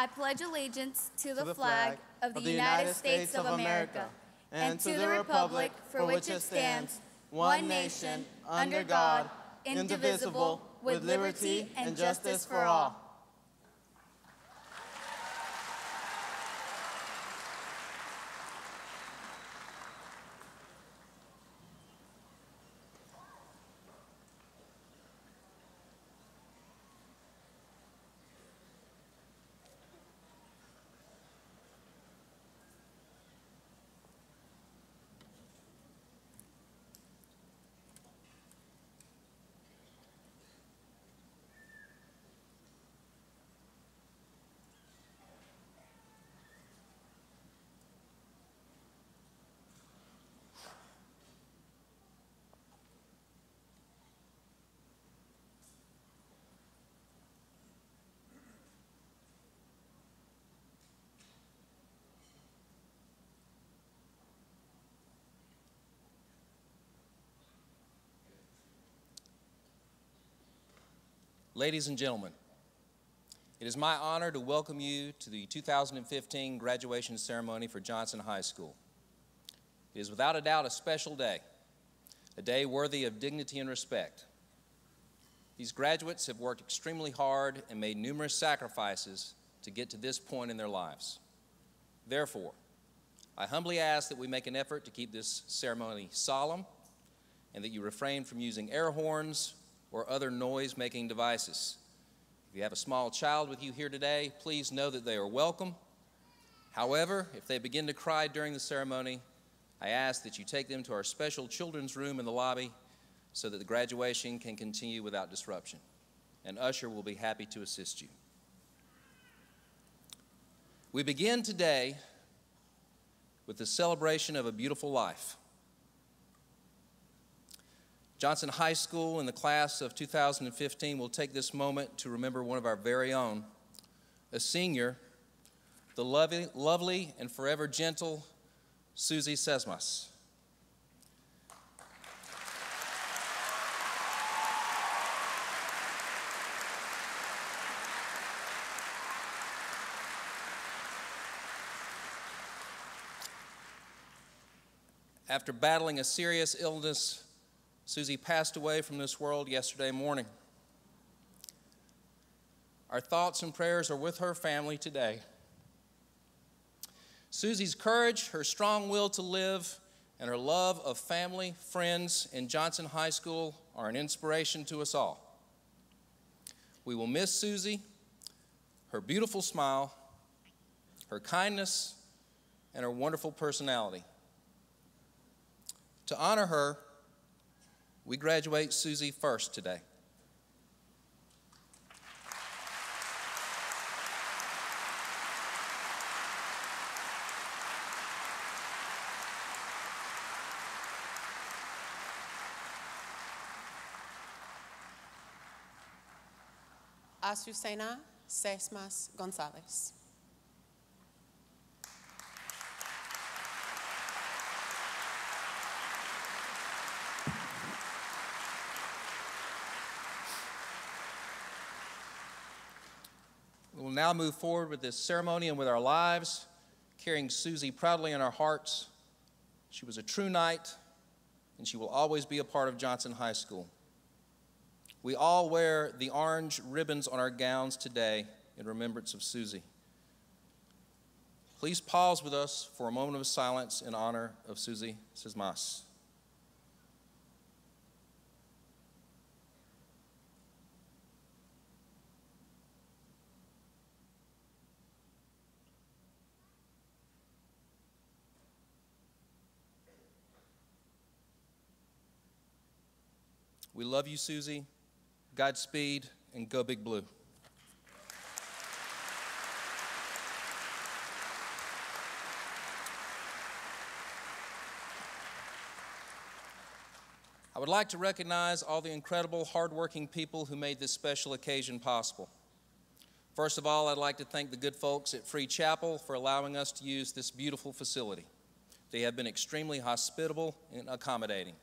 I pledge allegiance to the flag of the United States of America and to the republic for which it stands, one nation, under God, indivisible, with liberty and justice for all. Ladies and gentlemen, it is my honor to welcome you to the 2015 graduation ceremony for Johnson High School. It is without a doubt a special day, a day worthy of dignity and respect. These graduates have worked extremely hard and made numerous sacrifices to get to this point in their lives. Therefore, I humbly ask that we make an effort to keep this ceremony solemn and that you refrain from using air horns or other noise-making devices. If you have a small child with you here today, please know that they are welcome. However, if they begin to cry during the ceremony, I ask that you take them to our special children's room in the lobby so that the graduation can continue without disruption. An usher will be happy to assist you. We begin today with the celebration of a beautiful life. Johnson High School and the class of 2015 will take this moment to remember one of our very own, a senior, the lovely and forever gentle Susie Sesmas. After battling a serious illness, Susie passed away from this world yesterday morning. Our thoughts and prayers are with her family today. Susie's courage, her strong will to live, and her love of family, friends, and Johnson High School are an inspiration to us all. We will miss Susie, her beautiful smile, her kindness, and her wonderful personality. To honor her, we graduate Susie first today. Azucena Sesmas Gonzalez. We will now move forward with this ceremony and with our lives, carrying Susie proudly in our hearts. She was a true knight, and she will always be a part of Johnson High School. We all wear the orange ribbons on our gowns today in remembrance of Susie. Please pause with us for a moment of silence in honor of Susie Sesmas. We love you, Susie. Godspeed, and go Big Blue. I would like to recognize all the incredible, hardworking people who made this special occasion possible. First of all, I'd like to thank the good folks at Free Chapel for allowing us to use this beautiful facility. They have been extremely hospitable and accommodating.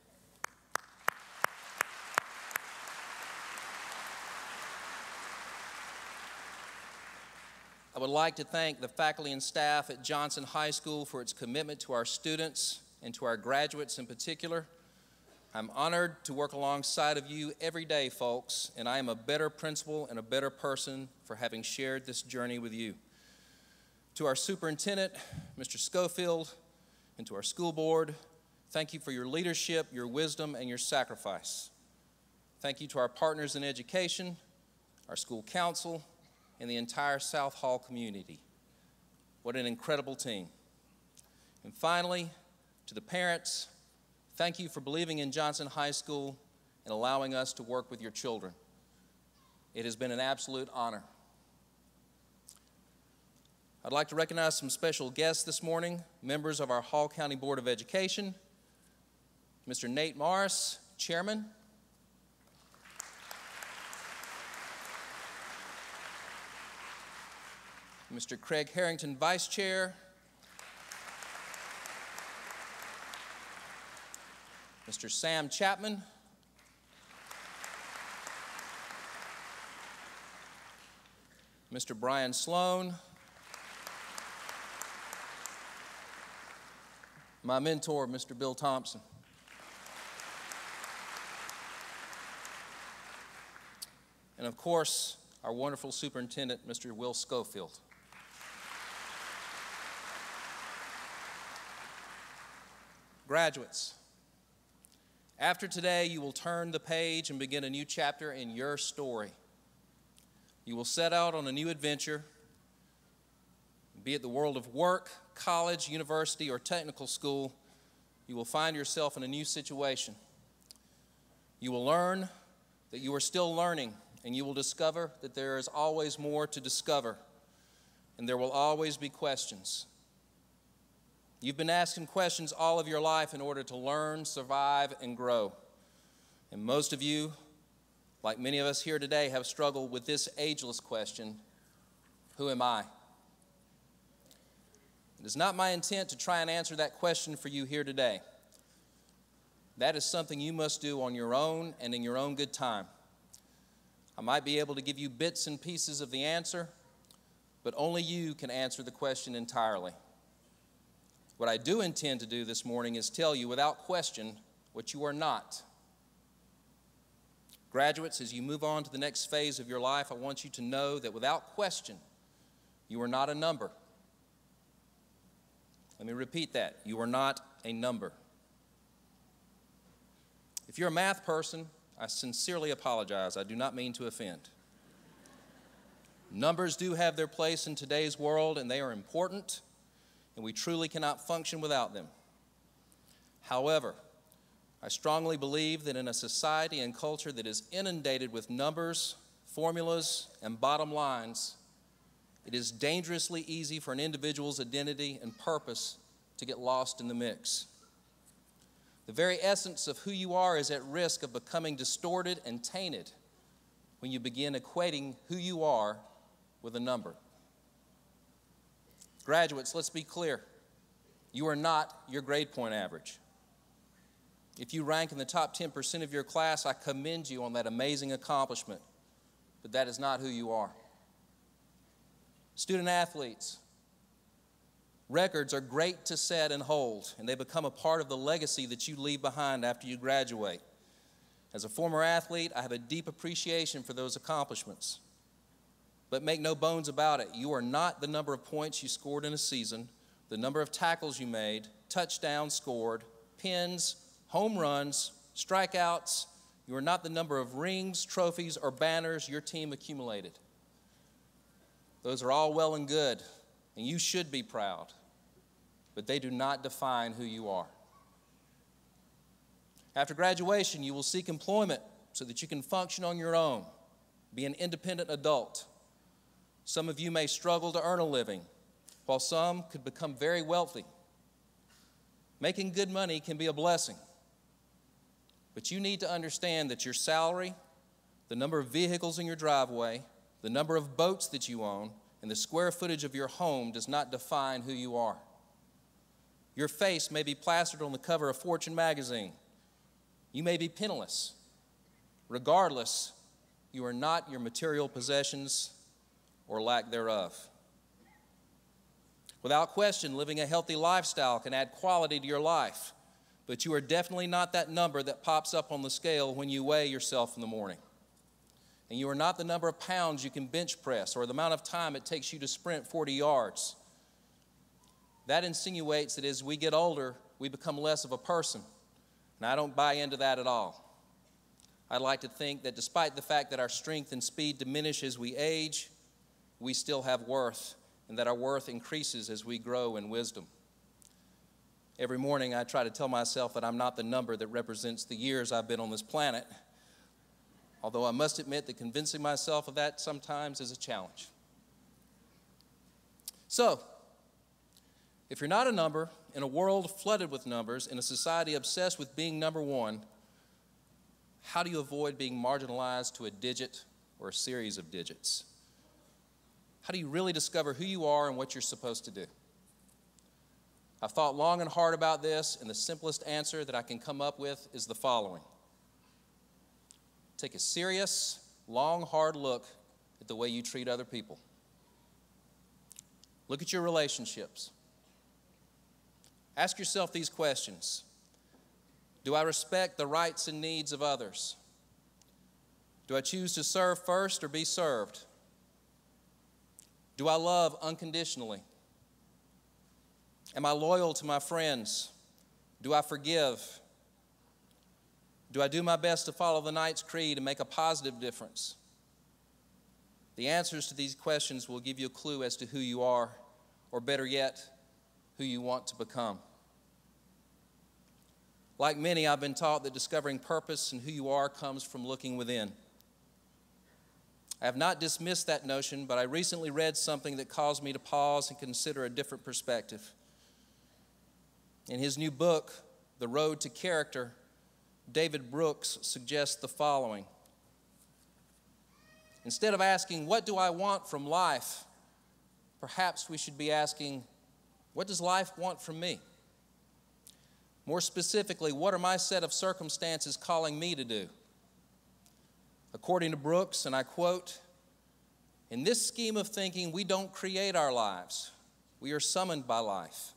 I would like to thank the faculty and staff at Johnson High School for its commitment to our students and to our graduates in particular. I'm honored to work alongside of you every day, folks, and I am a better principal and a better person for having shared this journey with you. To our superintendent, Mr. Schofield, and to our school board, thank you for your leadership, your wisdom, and your sacrifice. Thank you to our partners in education, our school council, and the entire South Hall community. What an incredible team. And finally, to the parents, thank you for believing in Johnson High School and allowing us to work with your children. It has been an absolute honor. I'd like to recognize some special guests this morning, members of our Hall County Board of Education, Mr. Nate Morris, Chairman, Mr. Craig Harrington, Vice Chair, Mr. Sam Chapman, Mr. Brian Sloan, my mentor, Mr. Bill Thompson. And of course, our wonderful superintendent, Mr. Will Schofield. Graduates, after today, you will turn the page and begin a new chapter in your story. You will set out on a new adventure, be it the world of work, college, university, or technical school. You will find yourself in a new situation. You will learn that you are still learning, and you will discover that there is always more to discover, and there will always be questions. You've been asking questions all of your life in order to learn, survive, and grow. And most of you, like many of us here today, have struggled with this ageless question: who am I? It is not my intent to try and answer that question for you here today. That is something you must do on your own and in your own good time. I might be able to give you bits and pieces of the answer, but only you can answer the question entirely. What I do intend to do this morning is tell you without question what you are not. Graduates, as you move on to the next phase of your life, I want you to know that without question, you are not a number. Let me repeat that. You are not a number. If you're a math person, I sincerely apologize. I do not mean to offend. Numbers do have their place in today's world, and they are important, and we truly cannot function without them. However, I strongly believe that in a society and culture that is inundated with numbers, formulas, and bottom lines, it is dangerously easy for an individual's identity and purpose to get lost in the mix. The very essence of who you are is at risk of becoming distorted and tainted when you begin equating who you are with a number. Graduates, let's be clear. You are not your grade point average. If you rank in the top 10% of your class, I commend you on that amazing accomplishment, but that is not who you are. Student athletes, records are great to set and hold, and they become a part of the legacy that you leave behind after you graduate. As a former athlete, I have a deep appreciation for those accomplishments. But make no bones about it, you are not the number of points you scored in a season, the number of tackles you made, touchdowns scored, pins, home runs, strikeouts. You are not the number of rings, trophies, or banners your team accumulated. Those are all well and good, and you should be proud, but they do not define who you are. After graduation, you will seek employment so that you can function on your own, be an independent adult. Some of you may struggle to earn a living, while some could become very wealthy. Making good money can be a blessing, but you need to understand that your salary, the number of vehicles in your driveway, the number of boats that you own, and the square footage of your home does not define who you are. Your face may be plastered on the cover of Fortune magazine. You may be penniless. Regardless, you are not your material possessions or lack thereof. Without question, living a healthy lifestyle can add quality to your life, but you are definitely not that number that pops up on the scale when you weigh yourself in the morning. And you are not the number of pounds you can bench press or the amount of time it takes you to sprint 40 yards. That insinuates that as we get older, we become less of a person. And I don't buy into that at all. I'd like to think that despite the fact that our strength and speed diminish as we age, we still have worth, and that our worth increases as we grow in wisdom. Every morning I try to tell myself that I'm not the number that represents the years I've been on this planet, although I must admit that convincing myself of that sometimes is a challenge. So, if you're not a number, in a world flooded with numbers, in a society obsessed with being number one, how do you avoid being marginalized to a digit or a series of digits? How do you really discover who you are and what you're supposed to do? I've thought long and hard about this, and the simplest answer that I can come up with is the following. Take a serious, long, hard look at the way you treat other people. Look at your relationships. Ask yourself these questions. Do I respect the rights and needs of others? Do I choose to serve first or be served? Do I love unconditionally? Am I loyal to my friends? Do I forgive? Do I do my best to follow the Knight's Creed and make a positive difference? The answers to these questions will give you a clue as to who you are, or better yet, who you want to become. Like many, I've been taught that discovering purpose and who you are comes from looking within. I have not dismissed that notion, but I recently read something that caused me to pause and consider a different perspective. In his new book, The Road to Character, David Brooks suggests the following. Instead of asking, what do I want from life? Perhaps we should be asking, what does life want from me? More specifically, what are my set of circumstances calling me to do? According to Brooks, and I quote, in this scheme of thinking, we don't create our lives. We are summoned by life.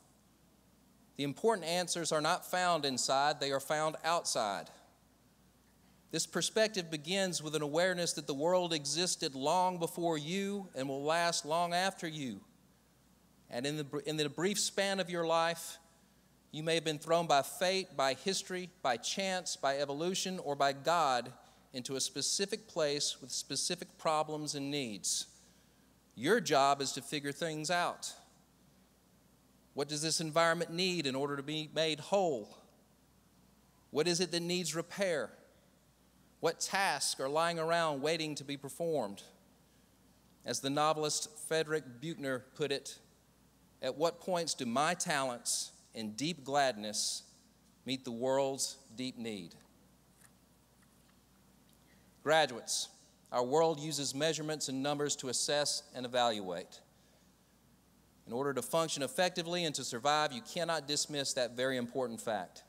The important answers are not found inside, they are found outside. This perspective begins with an awareness that the world existed long before you and will last long after you. And in the brief span of your life, you may have been thrown by fate, by history, by chance, by evolution, or by God into a specific place with specific problems and needs. Your job is to figure things out. What does this environment need in order to be made whole? What is it that needs repair? What tasks are lying around waiting to be performed? As the novelist Frederick Buechner put it, at what points do my talents and deep gladness meet the world's deep need? Graduates, our world uses measurements and numbers to assess and evaluate. In order to function effectively and to survive, you cannot dismiss that very important fact.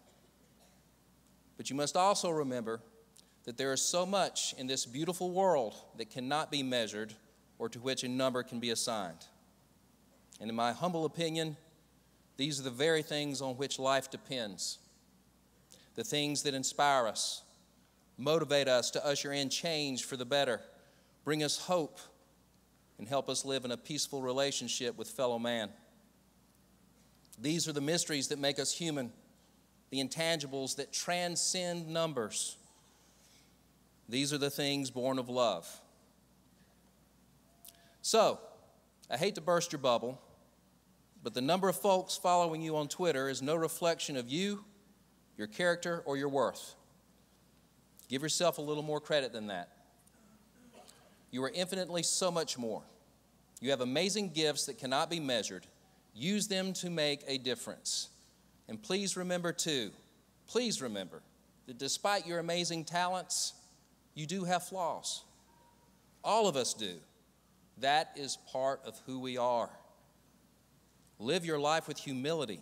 But you must also remember that there is so much in this beautiful world that cannot be measured or to which a number can be assigned. And in my humble opinion, these are the very things on which life depends. The things that inspire us, motivate us to usher in change for the better, bring us hope, and help us live in a peaceful relationship with fellow man. These are the mysteries that make us human, the intangibles that transcend numbers. These are the things born of love. So, I hate to burst your bubble, but the number of folks following you on Twitter is no reflection of you, your character, or your worth. Give yourself a little more credit than that. You are infinitely so much more. You have amazing gifts that cannot be measured. Use them to make a difference. And please remember too, please remember that despite your amazing talents, you do have flaws. All of us do. That is part of who we are. Live your life with humility.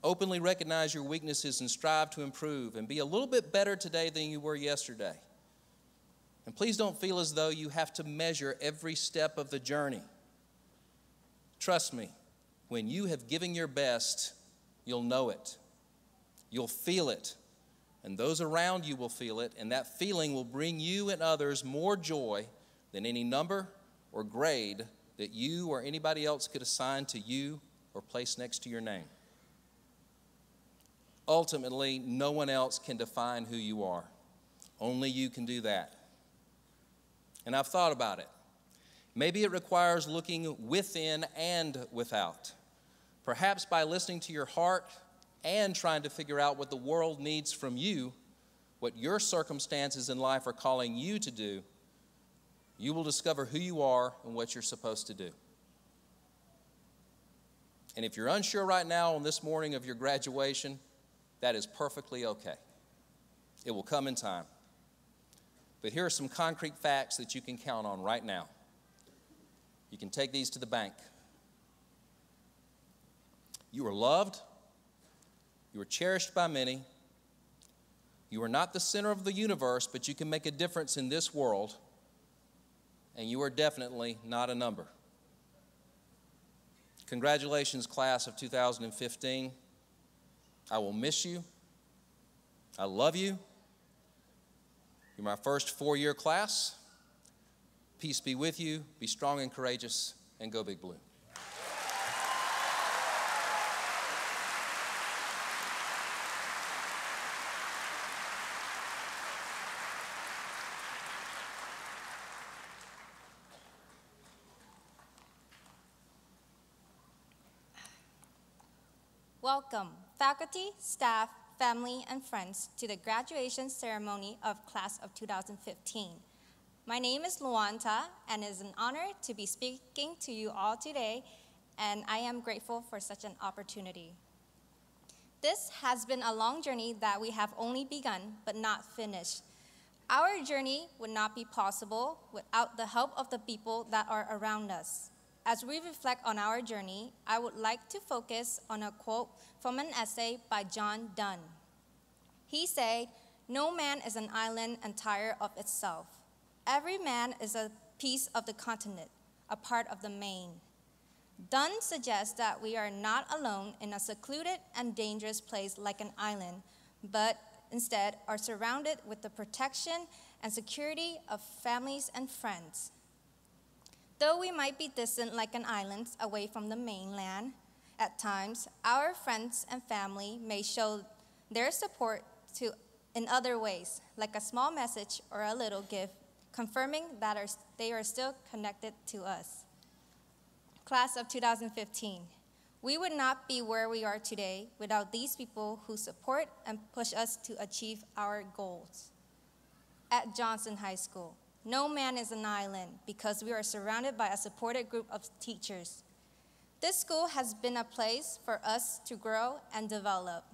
Openly recognize your weaknesses and strive to improve and be a little bit better today than you were yesterday. And please don't feel as though you have to measure every step of the journey. Trust me, When you have given your best, you'll know it. You'll feel it. And those around you will feel it, and that feeling will bring you and others more joy than any number or grade that you or anybody else could assign to you or place next to your name. Ultimately, no one else can define who you are. Only you can do that. And I've thought about it. Maybe it requires looking within and without. Perhaps by listening to your heart and trying to figure out what the world needs from you, what your circumstances in life are calling you to do, you will discover who you are and what you're supposed to do. And if you're unsure right now on this morning of your graduation, that is perfectly okay. It will come in time. But here are some concrete facts that you can count on right now. You can take these to the bank. You are loved. You are cherished by many. You are not the center of the universe, but you can make a difference in this world. And you are definitely not a number. Congratulations, class of 2015. I will miss you. I love you. You're my first four-year class. Peace be with you. Be strong and courageous, and go Big Blue. Welcome, faculty, staff, family, and friends to the graduation ceremony of class of 2015. My name is Luanta, and it is an honor to be speaking to you all today, and I am grateful for such an opportunity. This has been a long journey that we have only begun but not finished. Our journey would not be possible without the help of the people that are around us. As we reflect on our journey, I would like to focus on a quote from an essay by John Donne. He said, "No man is an island entire of itself. Every man is a piece of the continent, a part of the main." Donne suggests that we are not alone in a secluded and dangerous place like an island, but instead are surrounded with the protection and security of families and friends. Though we might be distant like an island away from the mainland, at times our friends and family may show their support in other ways, like a small message or a little gift, confirming that they are still connected to us. Class of 2015, we would not be where we are today without these people who support and push us to achieve our goals. At Johnson High School, no man is an island because we are surrounded by a supported group of teachers. This school has been a place for us to grow and develop.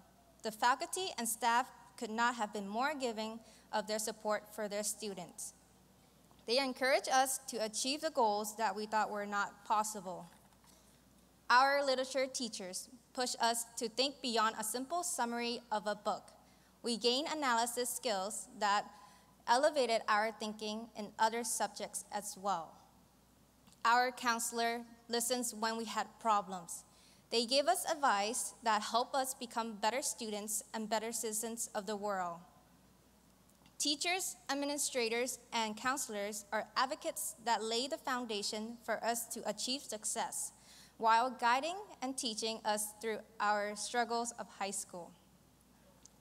The faculty and staff could not have been more giving of their support for their students. They encourage us to achieve the goals that we thought were not possible. Our literature teachers push us to think beyond a simple summary of a book. We gain analysis skills that elevated our thinking in other subjects as well. Our counselor listens when we had problems. They give us advice that help us become better students and better citizens of the world. Teachers, administrators, and counselors are advocates that lay the foundation for us to achieve success while guiding and teaching us through our struggles of high school.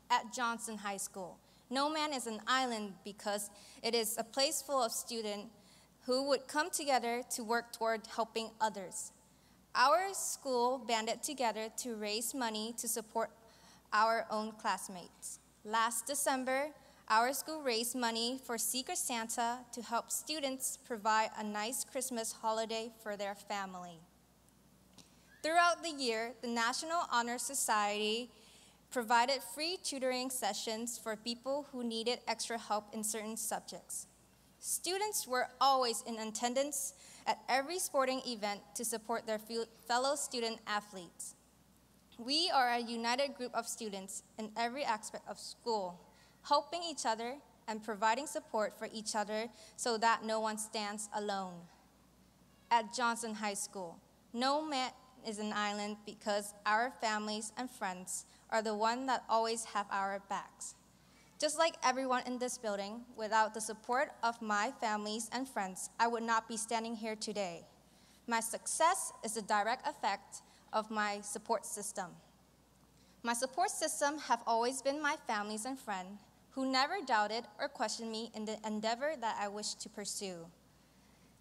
At Johnson High School, no man is an island because it is a place full of students who would come together to work toward helping others. Our school banded together to raise money to support our own classmates. Last December, our school raised money for Secret Santa to help students provide a nice Christmas holiday for their family. Throughout the year, the National Honor Society provided free tutoring sessions for people who needed extra help in certain subjects. Students were always in attendance at every sporting event to support their fellow student athletes. We are a united group of students in every aspect of school, helping each other and providing support for each other so that no one stands alone. At Johnson High School, no is an island because our families and friends are the ones that always have our backs. Just like everyone in this building, without the support of my families and friends, I would not be standing here today. My success is a direct effect of my support system. My support system have always been my families and friends who never doubted or questioned me in the endeavor that I wish to pursue.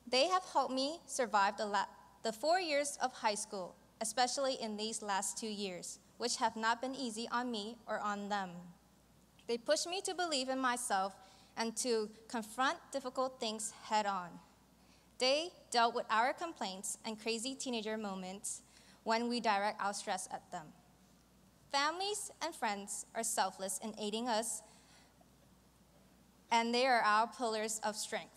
They have helped me survive the 4 years of high school, especially in these last 2 years, which have not been easy on me or on them. They pushed me to believe in myself and to confront difficult things head on. They dealt with our complaints and crazy teenager moments when we direct our stress at them. Families and friends are selfless in aiding us, and they are our pillars of strength.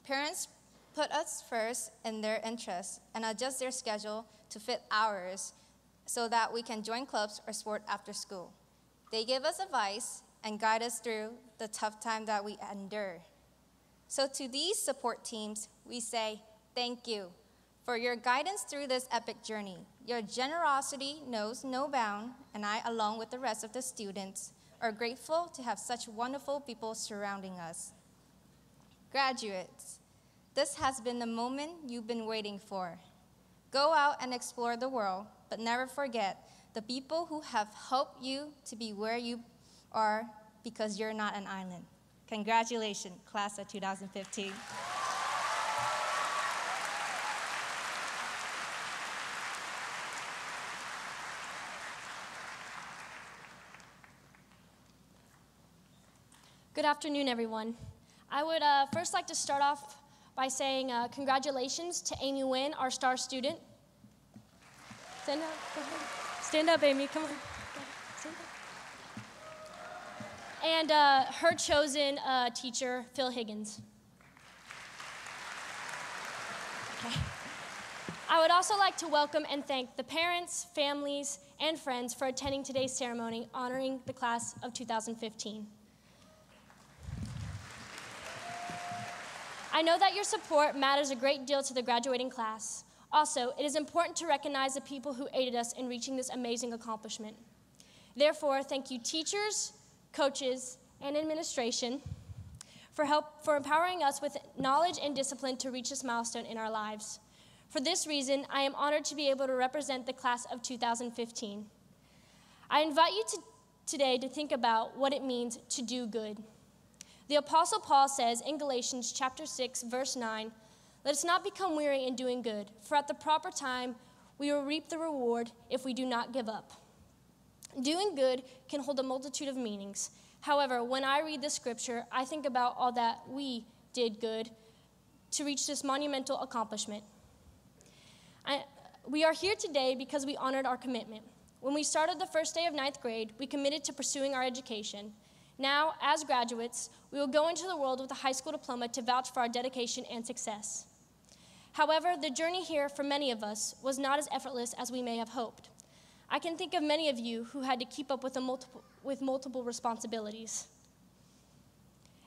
Parents put us first in their interests and adjust their schedule to fit ours so that we can join clubs or sport after school. They give us advice and guide us through the tough time that we endure. So to these support teams, we say thank you for your guidance through this epic journey. Your generosity knows no bound, and I, along with the rest of the students, are grateful to have such wonderful people surrounding us. Graduates, this has been the moment you've been waiting for. Go out and explore the world, but never forget the people who have helped you to be where you are because you're not an island. Congratulations, class of 2015. Good afternoon, everyone. I would first like to start off by saying congratulations to Amy Nguyen, our star student. Stand up. Go ahead. Stand up, Amy. Come on. Stand up. And her chosen teacher, Phil Higgins. Okay. I would also like to welcome and thank the parents, families, and friends for attending today's ceremony honoring the class of 2015. I know that your support matters a great deal to the graduating class. Also, it is important to recognize the people who aided us in reaching this amazing accomplishment. Therefore, thank you teachers, coaches, and administration for empowering us with knowledge and discipline to reach this milestone in our lives. For this reason, I am honored to be able to represent the class of 2015. I invite you today to think about what it means to do good. The Apostle Paul says in Galatians chapter 6, verse 9, "Let us not become weary in doing good, for at the proper time we will reap the reward if we do not give up." Doing good can hold a multitude of meanings. However, when I read this scripture, I think about all that we did good to reach this monumental accomplishment. We are here today because we honored our commitment. When we started the first day of 9th grade, we committed to pursuing our education. Now, as graduates, we will go into the world with a high school diploma to vouch for our dedication and success. However, the journey here for many of us was not as effortless as we may have hoped. I can think of many of you who had to keep up with multiple responsibilities.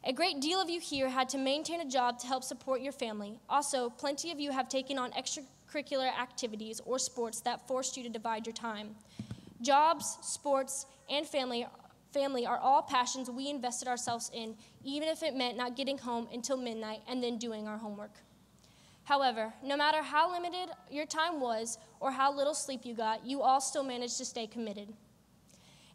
A great deal of you here had to maintain a job to help support your family. Also, plenty of you have taken on extracurricular activities or sports that forced you to divide your time. Jobs, sports, and family are all passions we invested ourselves in, even if it meant not getting home until midnight and then doing our homework. However, no matter how limited your time was or how little sleep you got, you all still managed to stay committed.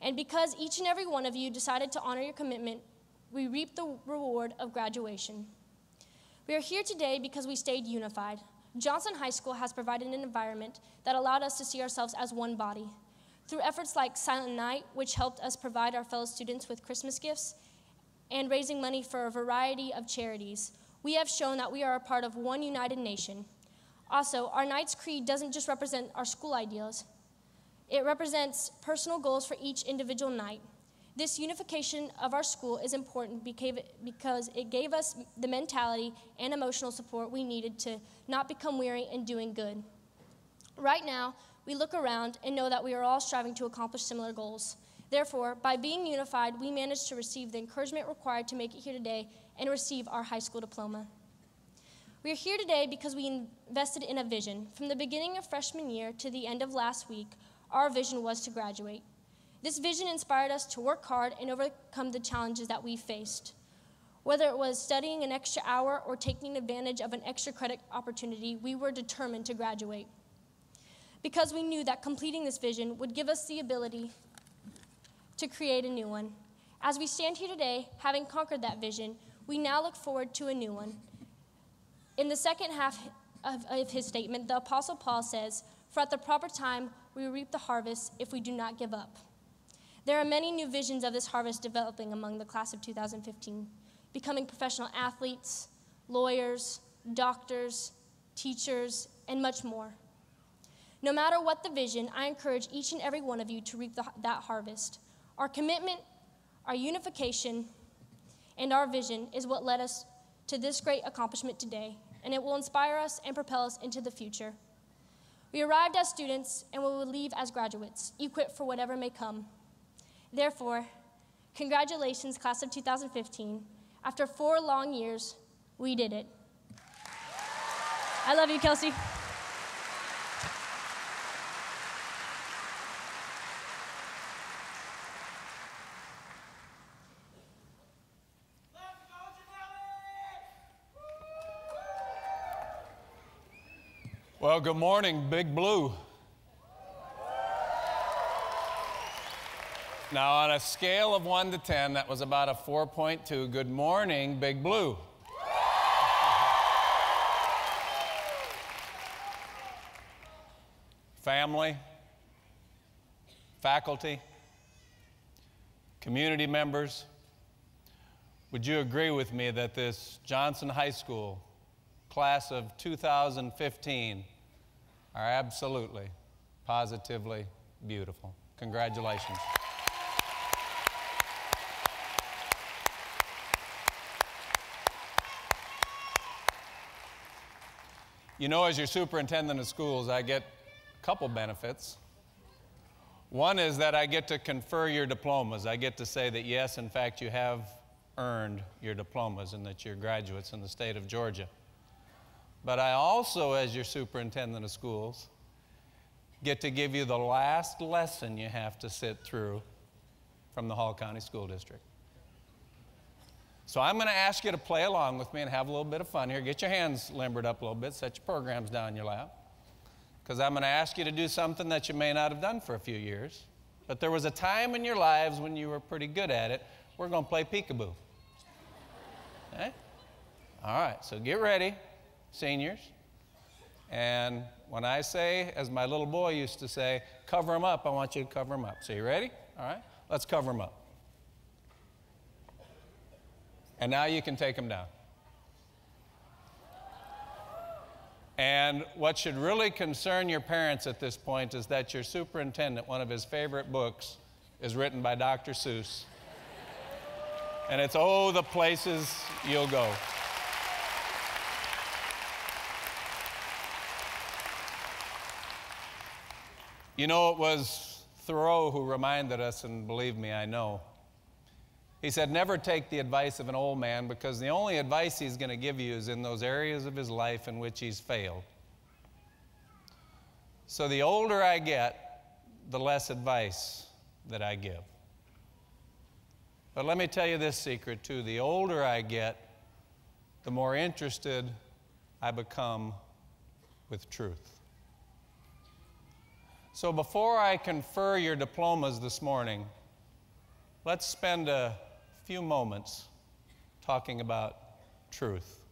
And because each and every one of you decided to honor your commitment, we reaped the reward of graduation. We are here today because we stayed unified. Johnson High School has provided an environment that allowed us to see ourselves as one body. Through efforts like Silent Night, which helped us provide our fellow students with Christmas gifts, and raising money for a variety of charities, we have shown that we are a part of one united nation. Also, our night's creed doesn't just represent our school ideals. It represents personal goals for each individual night. This unification of our school is important because it gave us the mentality and emotional support we needed to not become weary in doing good. Right now, we look around and know that we are all striving to accomplish similar goals. Therefore, by being unified, we managed to receive the encouragement required to make it here today and receive our high school diploma. We are here today because we invested in a vision. From the beginning of freshman year to the end of last week, our vision was to graduate. This vision inspired us to work hard and overcome the challenges that we faced. Whether it was studying an extra hour or taking advantage of an extra credit opportunity, we were determined to graduate. Because we knew that completing this vision would give us the ability to create a new one. As we stand here today, having conquered that vision, we now look forward to a new one. In the second half of his statement, the Apostle Paul says, "For at the proper time we reap the harvest if we do not give up." There are many new visions of this harvest developing among the class of 2015, becoming professional athletes, lawyers, doctors, teachers, and much more. No matter what the vision, I encourage each and every one of you to reap that harvest. Our commitment, our unification, and our vision is what led us to this great accomplishment today, and it will inspire us and propel us into the future. We arrived as students, and we will leave as graduates, equipped for whatever may come. Therefore, congratulations, class of 2015. After 4 long years, we did it. I love you, Kelsey. Well, good morning, Big Blue. Now, on a scale of 1 to 10, that was about a 4.2. Good morning, Big Blue. Family, faculty, community members, would you agree with me that this Johnson High School class of 2015 are absolutely, positively beautiful? Congratulations. You know, as your superintendent of schools, I get a couple benefits. One is that I get to confer your diplomas. I get to say that, yes, in fact, you have earned your diplomas and that you're graduates in the state of Georgia. But I also, as your superintendent of schools, get to give you the last lesson you have to sit through from the Hall County School District. So I'm going to ask you to play along with me and have a little bit of fun here. Get your hands limbered up a little bit, set your programs down your lap, because I'm going to ask you to do something that you may not have done for a few years, but there was a time in your lives when you were pretty good at it. We're going to play peekaboo. Okay? All right, so get ready, seniors. And when I say, as my little boy used to say, cover them up, I want you to cover them up. So you ready? All right, let's cover them up. And now you can take them down. And what should really concern your parents at this point is that your superintendent, one of his favorite books, is written by Dr. Seuss. And it's, Oh, the Places You'll Go. You know, it was Thoreau who reminded us, and believe me, I know. He said, never take the advice of an old man, because the only advice he's going to give you is in those areas of his life in which he's failed. So the older I get, the less advice that I give. But let me tell you this secret too. The older I get, the more interested I become with truth. So before I confer your diplomas this morning, let's spend a few moments talking about truth.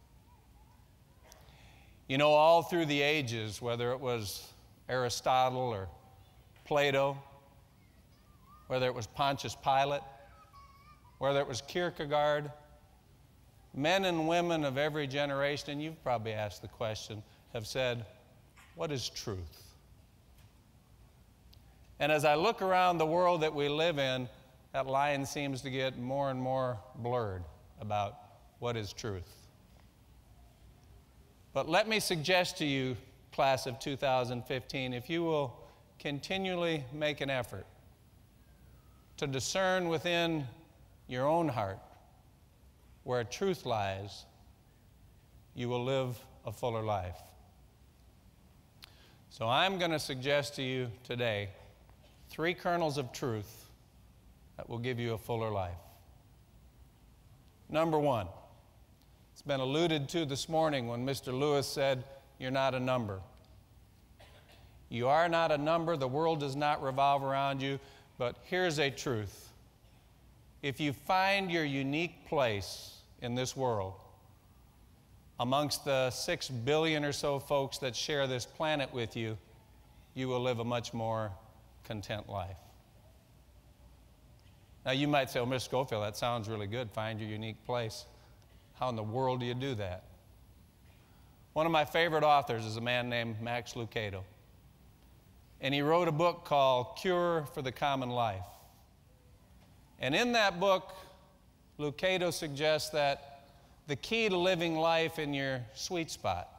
You know, all through the ages, whether it was Aristotle or Plato, whether it was Pontius Pilate, whether it was Kierkegaard, men and women of every generation, and you've probably asked the question, have said, what is truth? And as I look around the world that we live in, that line seems to get more and more blurred about what is truth. But let me suggest to you, class of 2015, if you will continually make an effort to discern within your own heart where truth lies, you will live a fuller life. So I'm going to suggest to you today 3 kernels of truth that will give you a fuller life. Number 1, it's been alluded to this morning when Mr. Lewis said, you're not a number. You are not a number. The world does not revolve around you. But here's a truth. If you find your unique place in this world, amongst the 6 billion or so folks that share this planet with you, you will live a much more content life. Now you might say, well, Mr. Schofield, that sounds really good. Find your unique place. How in the world do you do that? One of my favorite authors is a man named Max Lucado. And he wrote a book called Cure for the Common Life. And in that book, Lucado suggests that the key to living life in your sweet spot,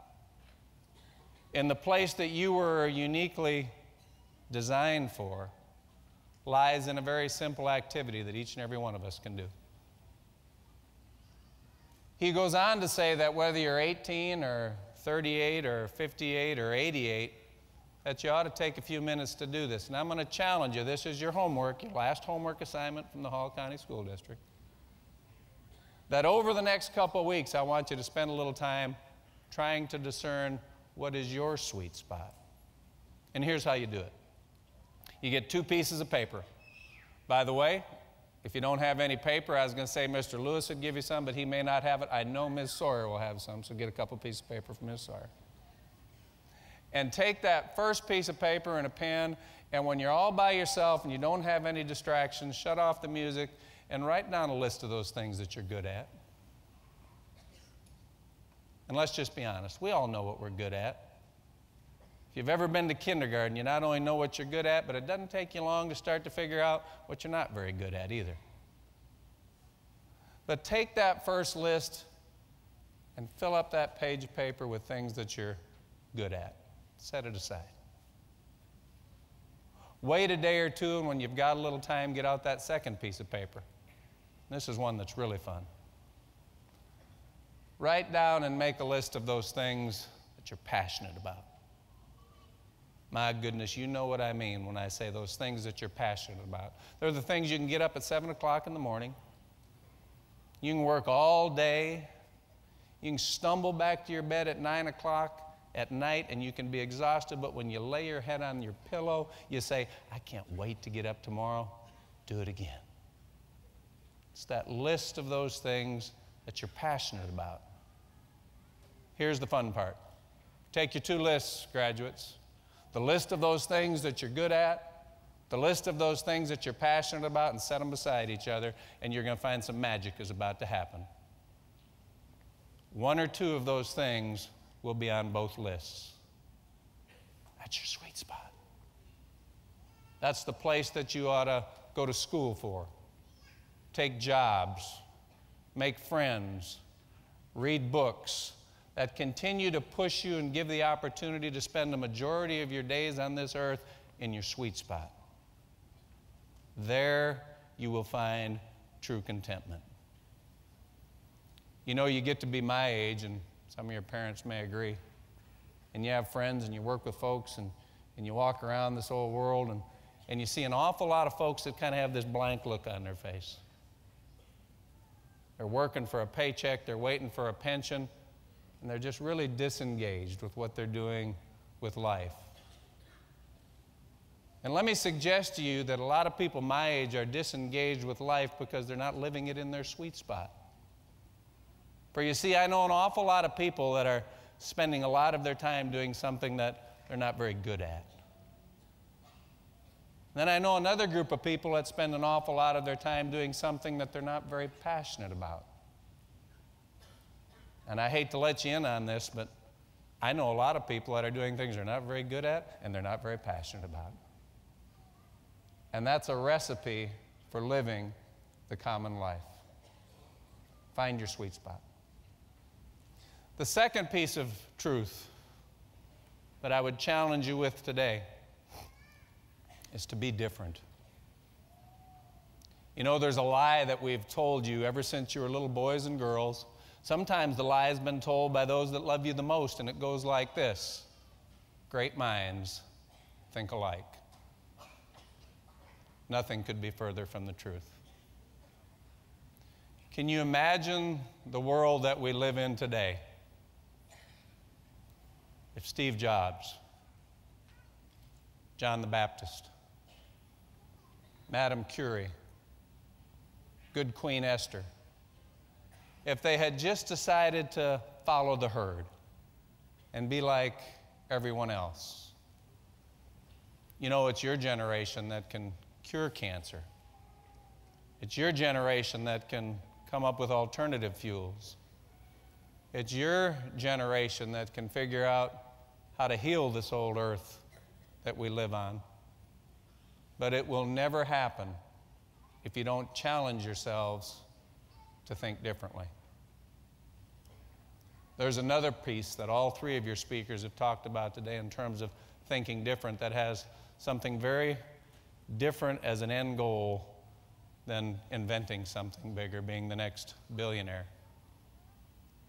in the place that you were uniquely designed for, lies in a very simple activity that each and every one of us can do. He goes on to say that whether you're 18 or 38 or 58 or 88, that you ought to take a few minutes to do this. And I'm going to challenge you. This is your homework, your last homework assignment from the Hall County School District. That over the next couple of weeks, I want you to spend a little time trying to discern what is your sweet spot. And here's how you do it. You get 2 pieces of paper. By the way, if you don't have any paper, I was going to say Mr. Lewis would give you some, but he may not have it. I know Ms. Sawyer will have some, so get a couple pieces of paper from Ms. Sawyer. And take that first piece of paper and a pen, and when you're all by yourself and you don't have any distractions, shut off the music and write down a list of those things that you're good at. And let's just be honest, we all know what we're good at. If you've ever been to kindergarten, you not only know what you're good at, but it doesn't take you long to start to figure out what you're not very good at either. But take that first list and fill up that page of paper with things that you're good at. Set it aside. Wait a day or two, and when you've got a little time, get out that second piece of paper. This is one that's really fun. Write down and make a list of those things that you're passionate about. My goodness, you know what I mean when I say those things that you're passionate about. They're the things you can get up at 7 o'clock in the morning. You can work all day. You can stumble back to your bed at 9 o'clock at night and you can be exhausted, but when you lay your head on your pillow, you say, I can't wait to get up tomorrow. Do it again. It's that list of those things that you're passionate about. Here's the fun part. Take your 2 lists, graduates. The list of those things that you're good at, the list of those things that you're passionate about, and set them beside each other, and you're going to find some magic is about to happen. 1 or 2 of those things will be on both lists. That's your sweet spot. That's the place that you ought to go to school for. Take jobs, make friends, read books that continue to push you and give the opportunity to spend the majority of your days on this earth in your sweet spot. There you will find true contentment. You know, you get to be my age, and some of your parents may agree, and you have friends and you work with folks and you walk around this old world and you see an awful lot of folks that kind of have this blank look on their face. They're working for a paycheck, they're waiting for a pension, and they're just really disengaged with what they're doing with life. And let me suggest to you that a lot of people my age are disengaged with life because they're not living it in their sweet spot. For you see, I know an awful lot of people that are spending a lot of their time doing something that they're not very good at. Then I know another group of people that spend an awful lot of their time doing something that they're not very passionate about. And I hate to let you in on this, but I know a lot of people that are doing things they're not very good at and they're not very passionate about. And that's a recipe for living the common life. Find your sweet spot. The second piece of truth that I would challenge you with today is to be different. You know, there's a lie that we've told you ever since you were little boys and girls. Sometimes the lie has been told by those that love you the most, and it goes like this: great minds think alike. Nothing could be further from the truth. Can you imagine the world that we live in today if Steve Jobs, John the Baptist, Madame Curie, good Queen Esther, if they had just decided to follow the herd and be like everyone else? You know, it's your generation that can cure cancer. It's your generation that can come up with alternative fuels. It's your generation that can figure out how to heal this old earth that we live on. But it will never happen if you don't challenge yourselves to think differently. There's another piece that all three of your speakers have talked about today in terms of thinking different that has something very different as an end goal than inventing something bigger, being the next billionaire.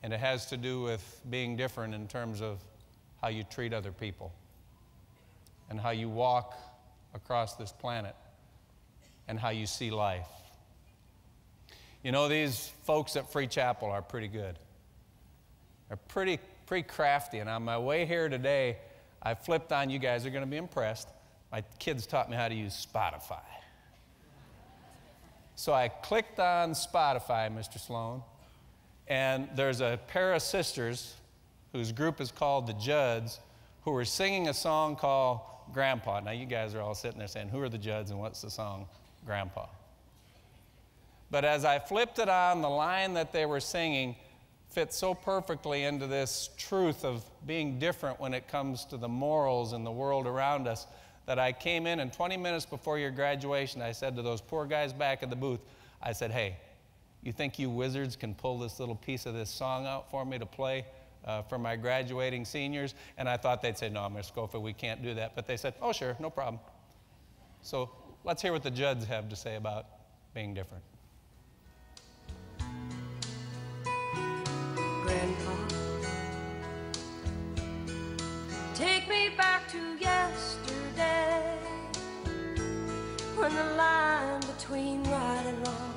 And it has to do with being different in terms of how you treat other people and how you walk across this planet and how you see life. You know, these folks at Free Chapel are pretty good. They're pretty crafty. And on my way here today, I flipped on, you guys are going to be impressed, my kids taught me how to use Spotify. So I clicked on Spotify, Mr. Sloan, and there's a pair of sisters whose group is called the Judds, who were singing a song called Grandpa. Now you guys are all sitting there saying, who are the Judds and what's the song Grandpa? But as I flipped it on, the line that they were singing fit so perfectly into this truth of being different when it comes to the morals in the world around us, that I came in and 20 minutes before your graduation, I said to those poor guys back at the booth, I said, hey, you think you wizards can pull this little piece of this song out for me to play for my graduating seniors? And I thought they'd say, no, Miss Scofield, we can't do that. But they said, oh, sure, no problem. So let's hear what the Judds have to say about being different. Grandpa, take me back to yesterday, when the line between right and wrong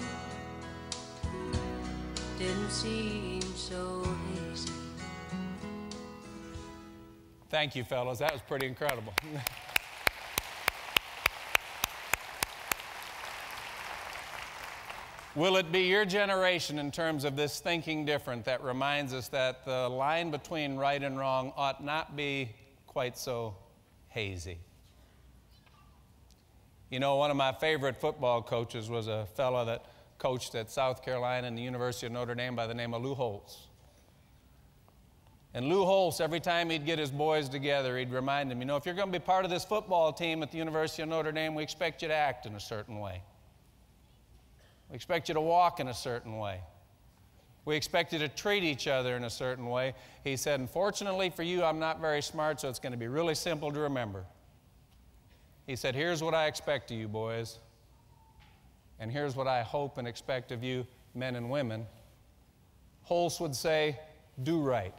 didn't seem so hazy. Thank you, fellas. That was pretty incredible. Will it be your generation in terms of this thinking different that reminds us that the line between right and wrong ought not be quite so hazy? You know, one of my favorite football coaches was a fellow that coached at South Carolina and the University of Notre Dame by the name of Lou Holtz. And Lou Holtz, every time he'd get his boys together, he'd remind them, you know, if you're going to be part of this football team at the University of Notre Dame, we expect you to act in a certain way. We expect you to walk in a certain way. We expect you to treat each other in a certain way. He said, unfortunately for you, I'm not very smart, so it's going to be really simple to remember. He said, here's what I expect of you, boys, and here's what I hope and expect of you, men and women. Holtz would say, do right.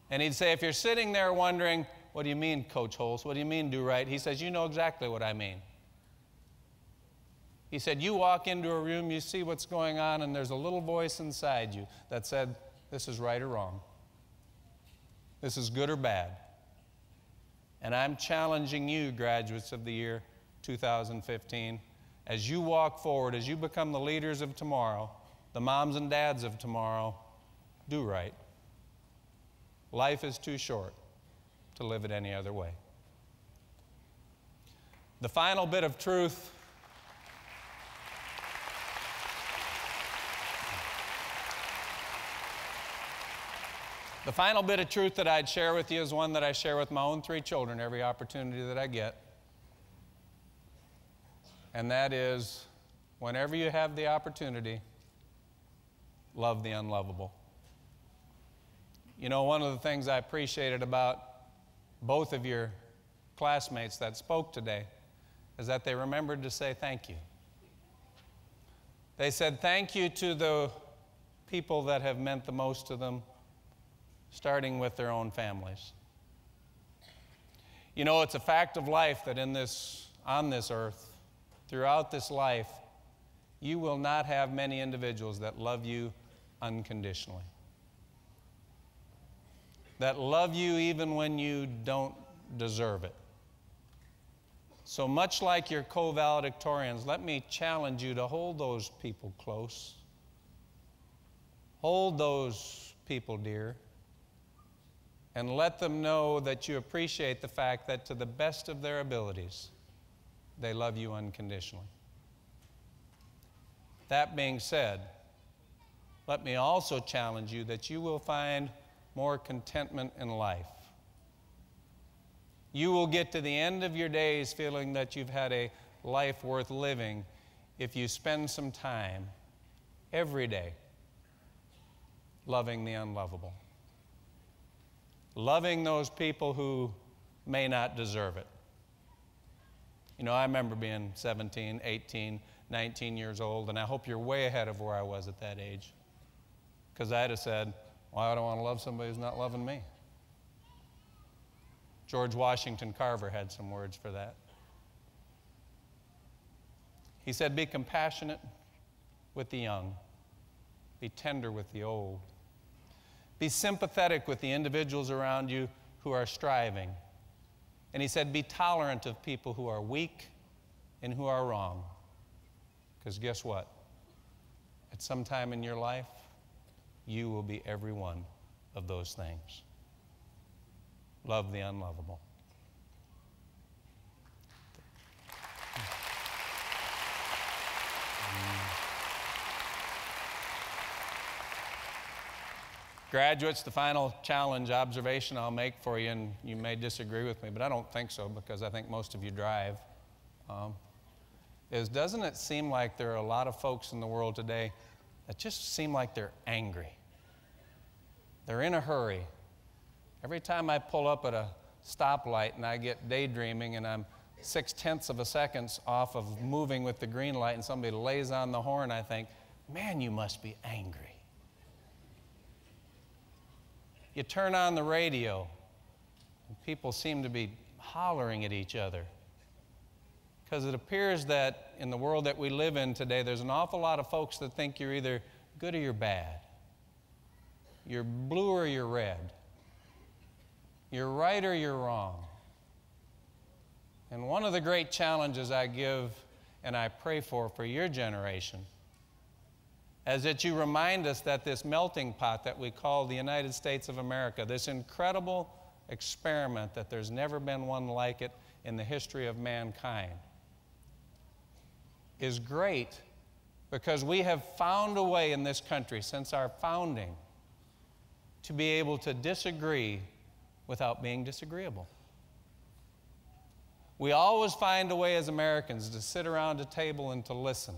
And he'd say, if you're sitting there wondering, what do you mean, Coach Holtz? What do you mean, do right? He says, you know exactly what I mean. He said, you walk into a room, you see what's going on, and there's a little voice inside you that said, this is right or wrong. This is good or bad. And I'm challenging you, graduates of the year 2015, as you walk forward, as you become the leaders of tomorrow, the moms and dads of tomorrow, do right. Life is too short to live it any other way. The final bit of truth that I'd share with you is one that I share with my own 3 children every opportunity that I get. And that is, whenever you have the opportunity, love the unlovable. You know, one of the things I appreciated about both of your classmates that spoke today is that they remembered to say thank you. They said thank you to the people that have meant the most to them, starting with their own families. You know, it's a fact of life that on this earth, throughout this life, you will not have many individuals that love you unconditionally, that love you even when you don't deserve it. So much like your co-valedictorians, let me challenge you to hold those people close. Hold those people dear, and let them know that you appreciate the fact that to the best of their abilities, they love you unconditionally. That being said, let me also challenge you that you will find more contentment in life. You will get to the end of your days feeling that you've had a life worth living if you spend some time every day loving the unlovable, loving those people who may not deserve it. You know, I remember being 17, 18, 19 years old, and I hope you're way ahead of where I was at that age, because I'd have said, well, I don't want to love somebody who's not loving me. George Washington Carver had some words for that. He said, be compassionate with the young, be tender with the old, be sympathetic with the individuals around you who are striving. And he said, be tolerant of people who are weak and who are wrong. Because guess what? At some time in your life, you will be every one of those things. Love the unlovable. Graduates, the final challenge observation I'll make for you, and you may disagree with me, but I don't think so because I think most of you drive, is doesn't it seem like there are a lot of folks in the world today that just seem like they're angry? They're in a hurry. Every time I pull up at a stoplight and I get daydreaming and I'm 0.6 of a second off of moving with the green light and somebody lays on the horn, I think, man, you must be angry. You turn on the radio and people seem to be hollering at each other. Because it appears that in the world that we live in today, there's an awful lot of folks that think you're either good or you're bad. You're blue or you're red. You're right or you're wrong. And one of the great challenges I give and I pray for your generation is that you remind us that this melting pot that we call the United States of America, this incredible experiment that there's never been one like it in the history of mankind, is great because we have found a way in this country since our founding to be able to disagree without being disagreeable. We always find a way as Americans to sit around a table and to listen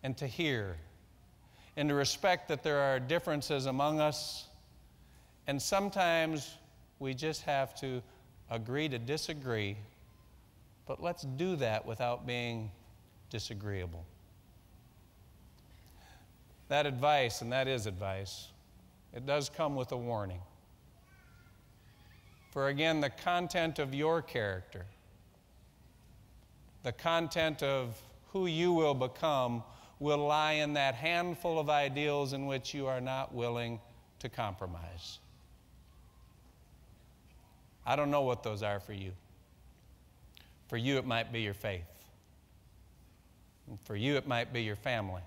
and to hear and to respect that there are differences among us, and sometimes we just have to agree to disagree, but let's do that without being disagreeable. That advice, and that is advice, it does come with a warning. For again, the content of your character, the content of who you will become, will lie in that handful of ideals in which you are not willing to compromise. I don't know what those are for you. For you, it might be your faith. And for you, it might be your family.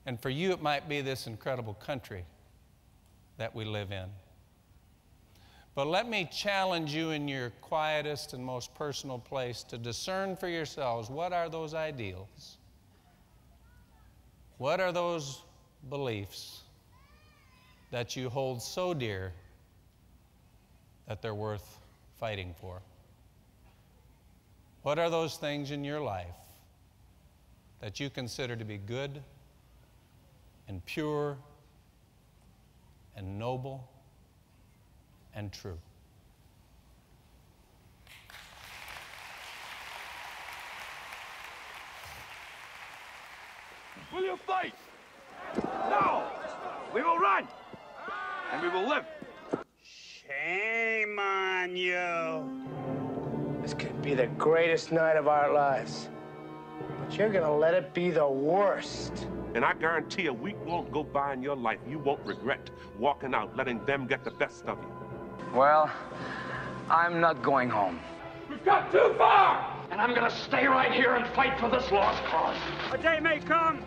And for you, it might be this incredible country that we live in. But let me challenge you in your quietest and most personal place to discern for yourselves, what are those ideals? What are those beliefs that you hold so dear that they're worth fighting for? What are those things in your life that you consider to be good and pure and noble and true? Will you fight? will run, and we will live. Shame on you. This could be the greatest night of our lives. But you're gonna let it be the worst. And I guarantee a week won't go by in your life you won't regret walking out, letting them get the best of you. Well, I'm not going home. We've got too far! And I'm gonna stay right here and fight for this lost cause. A day may come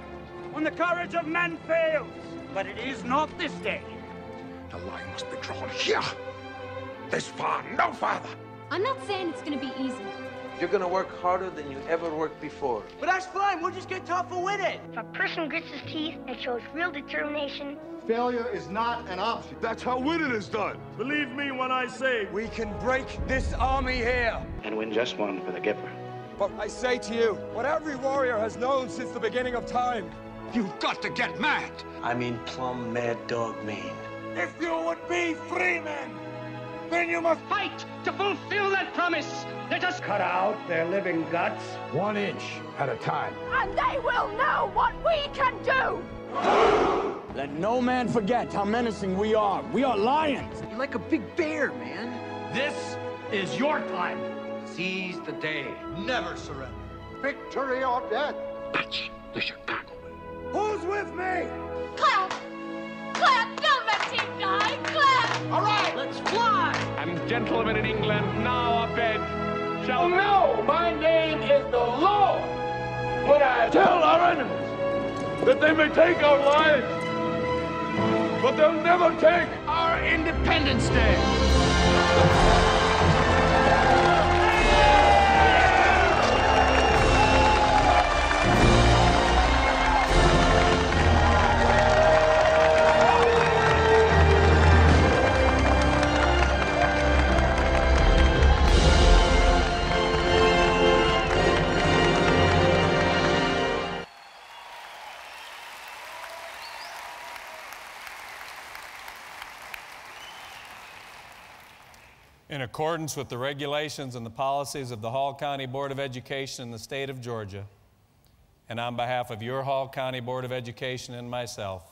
when the courage of men fails, but it is not this day. The line must be drawn here. This far, no farther. I'm not saying it's gonna be easy. You're gonna work harder than you ever worked before. But that's fine, we'll just get tougher with it. If a person grits his teeth and shows real determination, failure is not an option. That's how winning is done. Believe me when I say we can break this army here. And win just one for the Gipper. But I say to you, what every warrior has known since the beginning of time. You've got to get mad. I mean plumb mad dog mean. if you would be free men, then you must fight to fulfill that promise. Let us cut out their living guts 1 inch at a time. And they will know what we can do. Let no man forget how menacing we are. We are lions. You're like a big bear, man. This is your time. Seize the day. Never surrender. victory or death. That's the Chicago way. Who's with me? Clap! Clap! Don't let team die! Clap! All right, let's fly! And gentlemen in England, now abed. Oh no! My name is the Lord! When I tell our enemies that they may take our lives, but they'll never take our Independence Day! In accordance with the regulations and the policies of the Hall County Board of Education in the state of Georgia, and on behalf of your Hall County Board of Education and myself,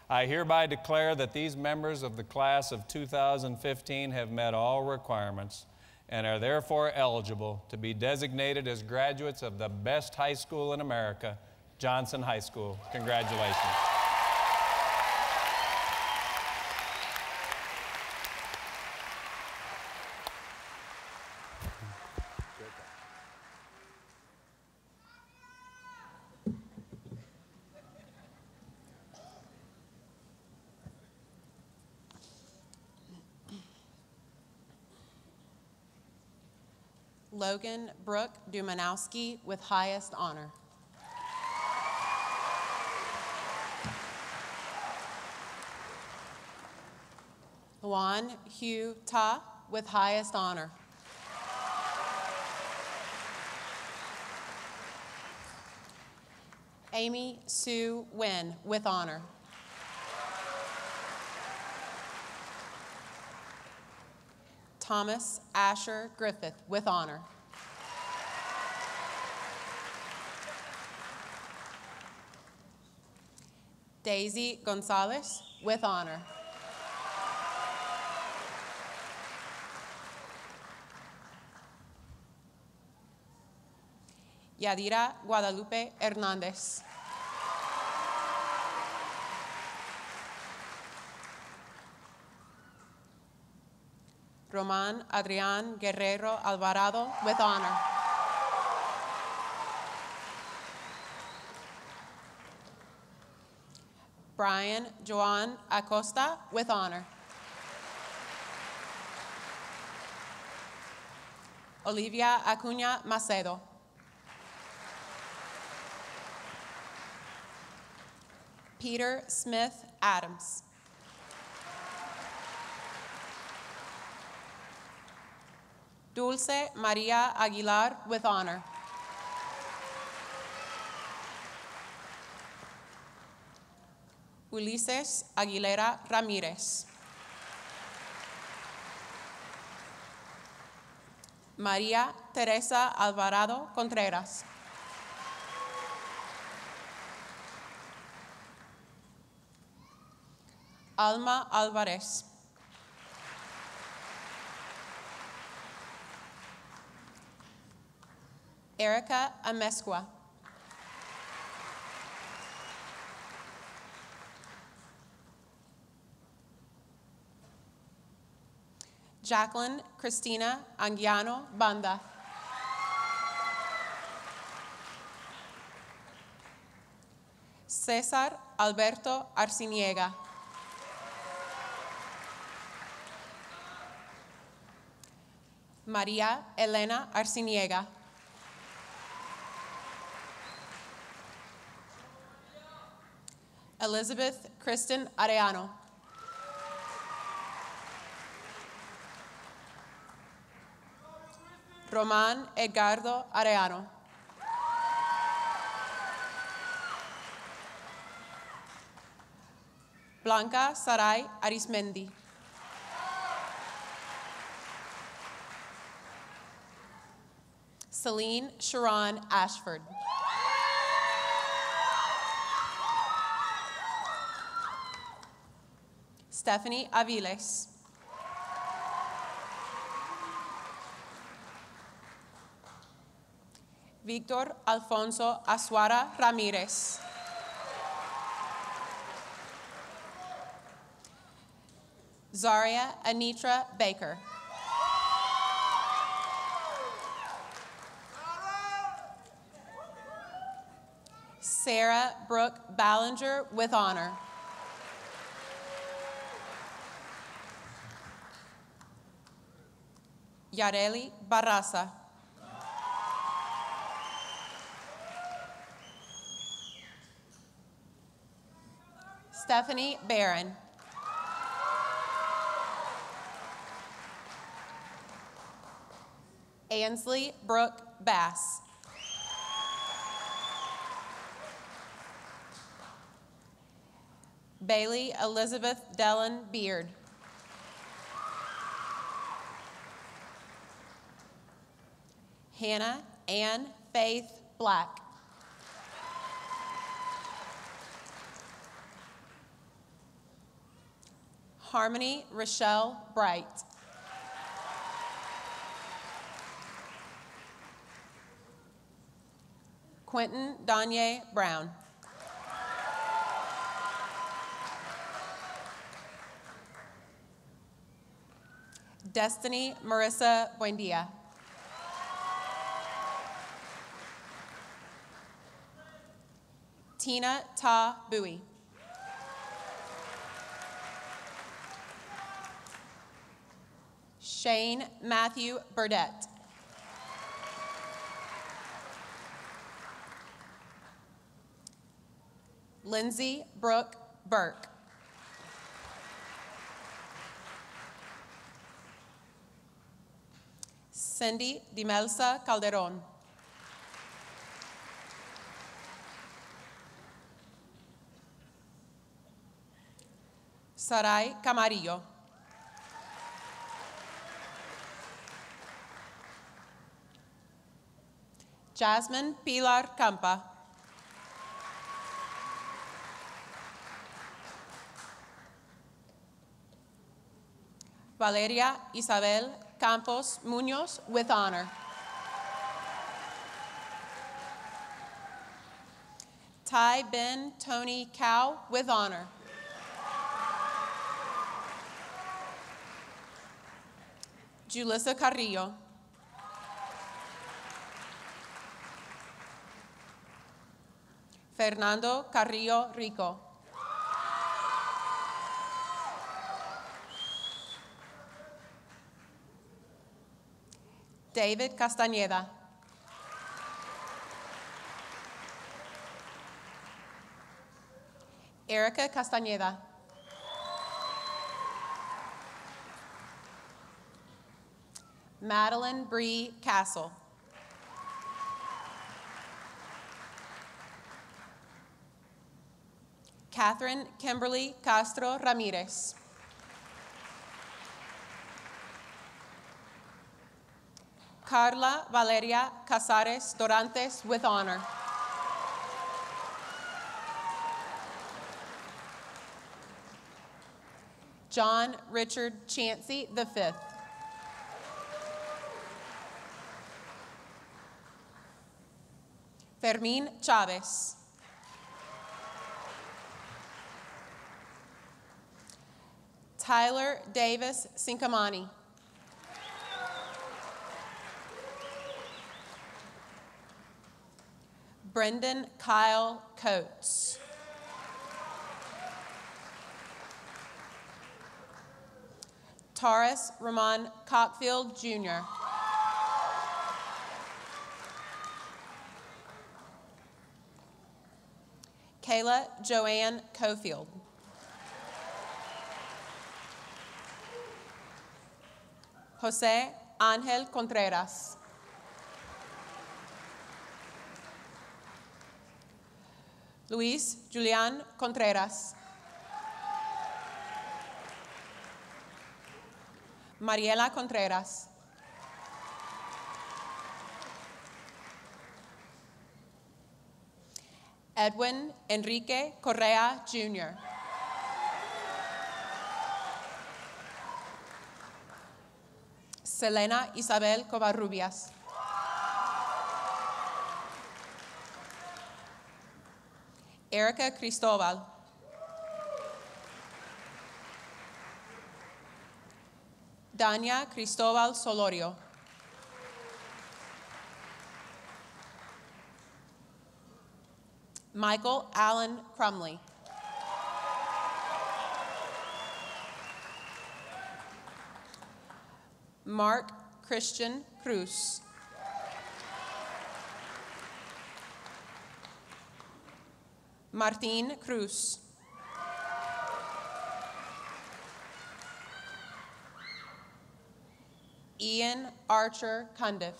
I hereby declare that these members of the class of 2015 have met all requirements and are therefore eligible to be designated as graduates of the best high school in America, Johnson High School. Congratulations. Logan Brooke Dumanowski with highest honor. Juan Hugh Ta with highest honor. Amy Sue Wynn with honor. Thomas Asher Griffith with honor. Daisy Gonzalez with honor. Yadira Guadalupe Hernandez. Roman Adrian Guerrero Alvarado with honor. Brian Joan Acosta with honor. Olivia Acuña Macedo. Peter Smith Adams. Dulce Maria Aguilar with honor. Ulises Aguilera Ramirez. María Teresa Alvarado Contreras. Alma Alvarez. Erica Amescua. Jacqueline Cristina Anguiano Banda. César Alberto Arciniega. María Elena Arciniega. Elizabeth Kristen Arellano. Román Edgardo Arellano. Blanca Saray Arismendi. Celine Sharon Ashford. Stephanie Aviles. Víctor Alfonso Azuara Ramírez. Zaria Anitra Baker. Sarah Brooke Ballinger with honor. Yareli Barraza. Stephanie Barron. Ainsley Brooke Bass. Bailey Elizabeth Dellen Beard. Hannah Ann Faith Black. Harmony Rochelle Bright. Quentin Danye Brown. Destiny Marissa Buendia. Tina Ta Bowie. Shane Matthew Burdett. Lindsay Brooke Burke. Cindy Dimelsa Calderon. Saray Camarillo. Jasmine Pilar Campa. Valeria Isabel Campos Munoz with honor. Ty Ben Tony Cow with honor. Julissa Carrillo. Fernando Carrillo Rico. David Castañeda. Erica Castañeda. Madeline Bree Castle. Catherine Kimberly Castro Ramirez. Carla Valeria Casares Dorantes with honor. John Richard Chansey V. Fermín Chávez. Tyler Davis Sincamani. Brendan Kyle Coates. Taurus Ramon Cockfield, Jr. Kayla Joanne Cofield. Jose Ángel Contreras. Luis Julián Contreras. Mariela Contreras. Edwin Enrique Correa, Jr. Selena Isabel Covarrubias. Erica Cristobal. Dania Cristobal Solorio. Michael Allen Crumley. Mark Christian Cruz. Martín Cruz. Ian Archer Cundiff.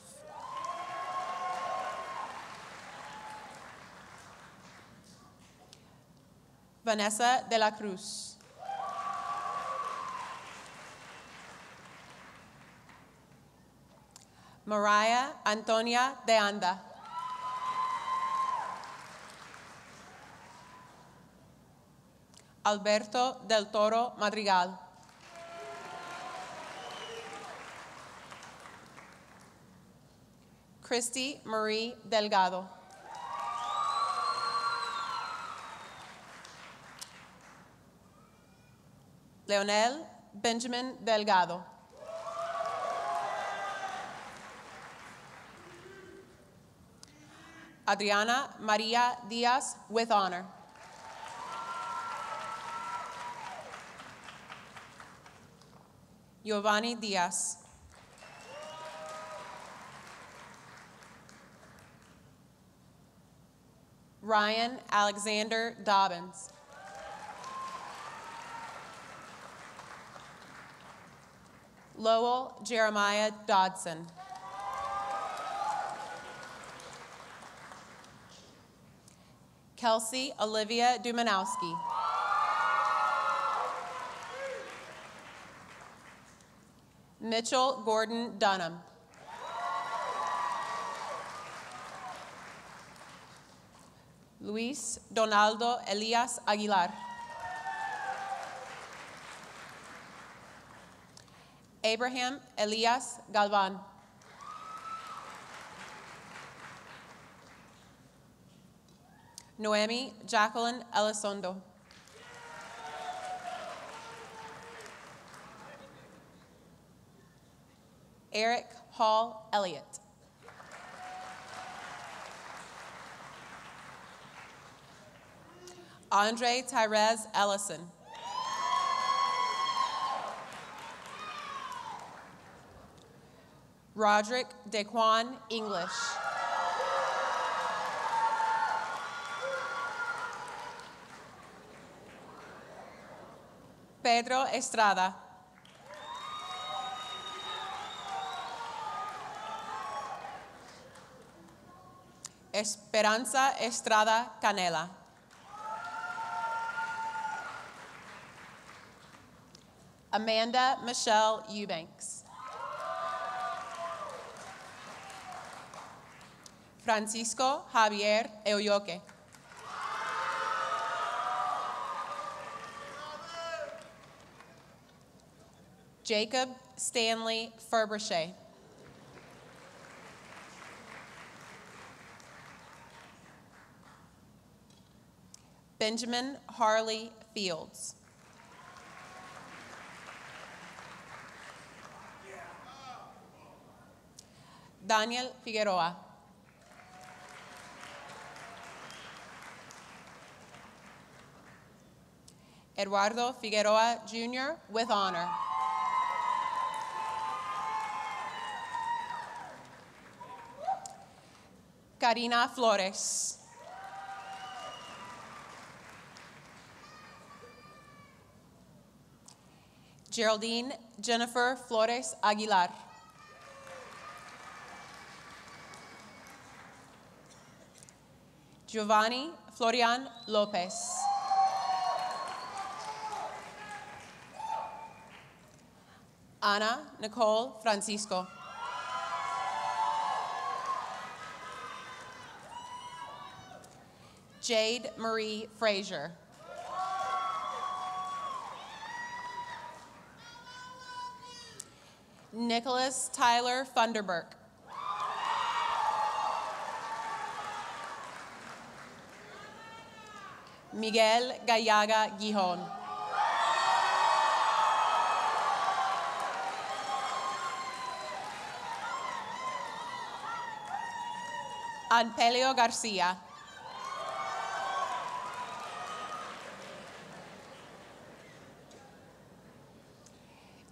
Vanessa de la Cruz. Mariah Antonia de Anda. Alberto del Toro Madrigal. Christy Marie Delgado. Leonel Benjamin Delgado. Adriana Maria Diaz with honor. Giovanni Diaz. Ryan Alexander Dobbins. Lowell Jeremiah Dodson. Kelsey Olivia Dumanowski. Mitchell Gordon Dunham. Luis Donaldo Elias Aguilar. Abraham Elias Galvan. Noemi Jacqueline Elizondo. Eric Hall Elliott. Andre Tyrez Ellison. Roderick Daquan English. Pedro Estrada. Esperanza Estrada Canela. Amanda Michelle Eubanks. Francisco Javier Eoyoke. Jacob Stanley Furbisher. Benjamin Harley Fields. Daniel Figueroa. Eduardo Figueroa, Jr., with honor. Karina Flores. Geraldine Jennifer Flores Aguilar. Giovanni Florian Lopez. Ana Nicole Francisco. Jade Marie Frazier. Nicholas Tyler Funderburk. Miguel Gallaga Gijon. Anpelio Garcia.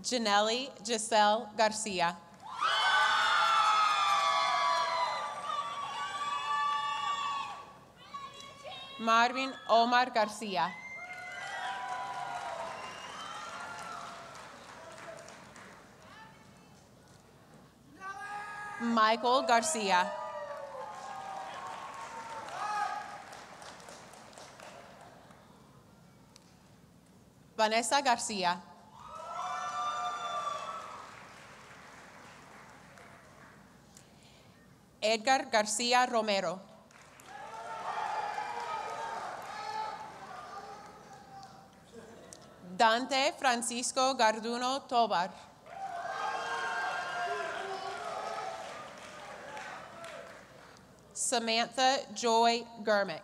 Janelli Giselle Garcia. Marvin Omar Garcia. Michael Garcia. Vanessa Garcia. Edgar Garcia Romero. Dante Francisco Garduno Tobar. Samantha Joy Germick.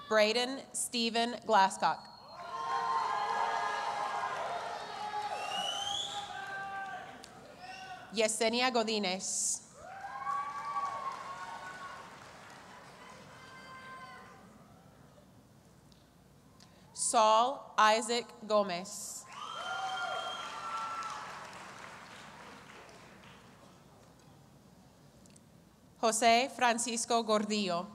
Braden Stephen Glasscock. Yesenia Godínez. Saul Isaac Gomez. Jose Francisco Gordillo.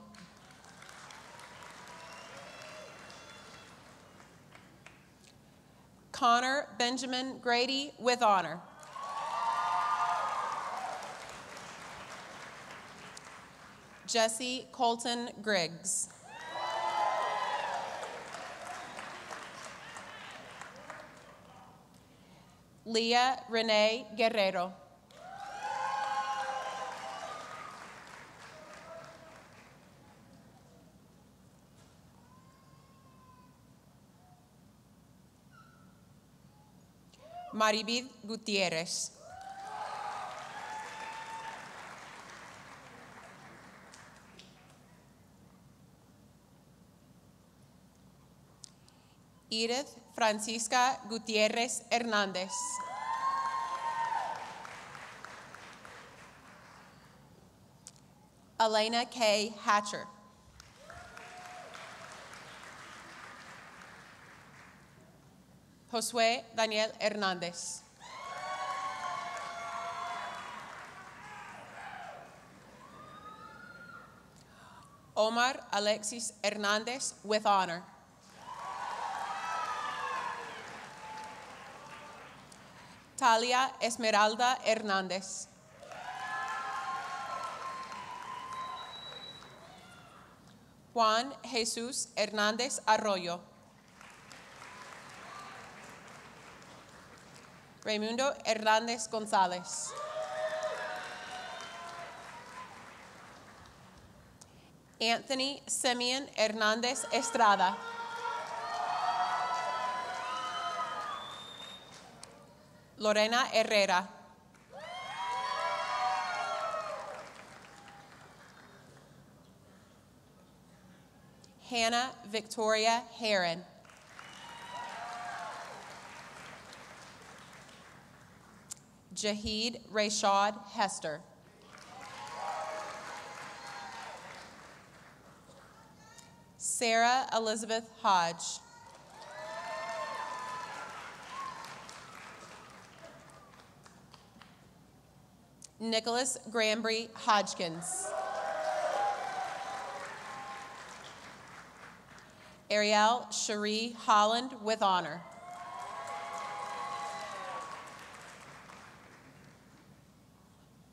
Connor Benjamin Grady with honor. Jesse Colton Griggs. Leah Renee Guerrero. Maribid Gutierrez. Edith Francisca Gutierrez Hernández. Elena K. Hatcher. Josué Daniel Hernández. Omar Alexis Hernández with honor. Talia Esmeralda Hernández. Juan Jesus Hernández Arroyo. Raimundo Hernández González. Anthony Simeon Hernández Estrada. Lorena Herrera. Hannah Victoria Heron. Jahid Rashad Hester. Sarah Elizabeth Hodge. Nicholas Granbury Hodgkins. Ariel Cherie Holland with honor.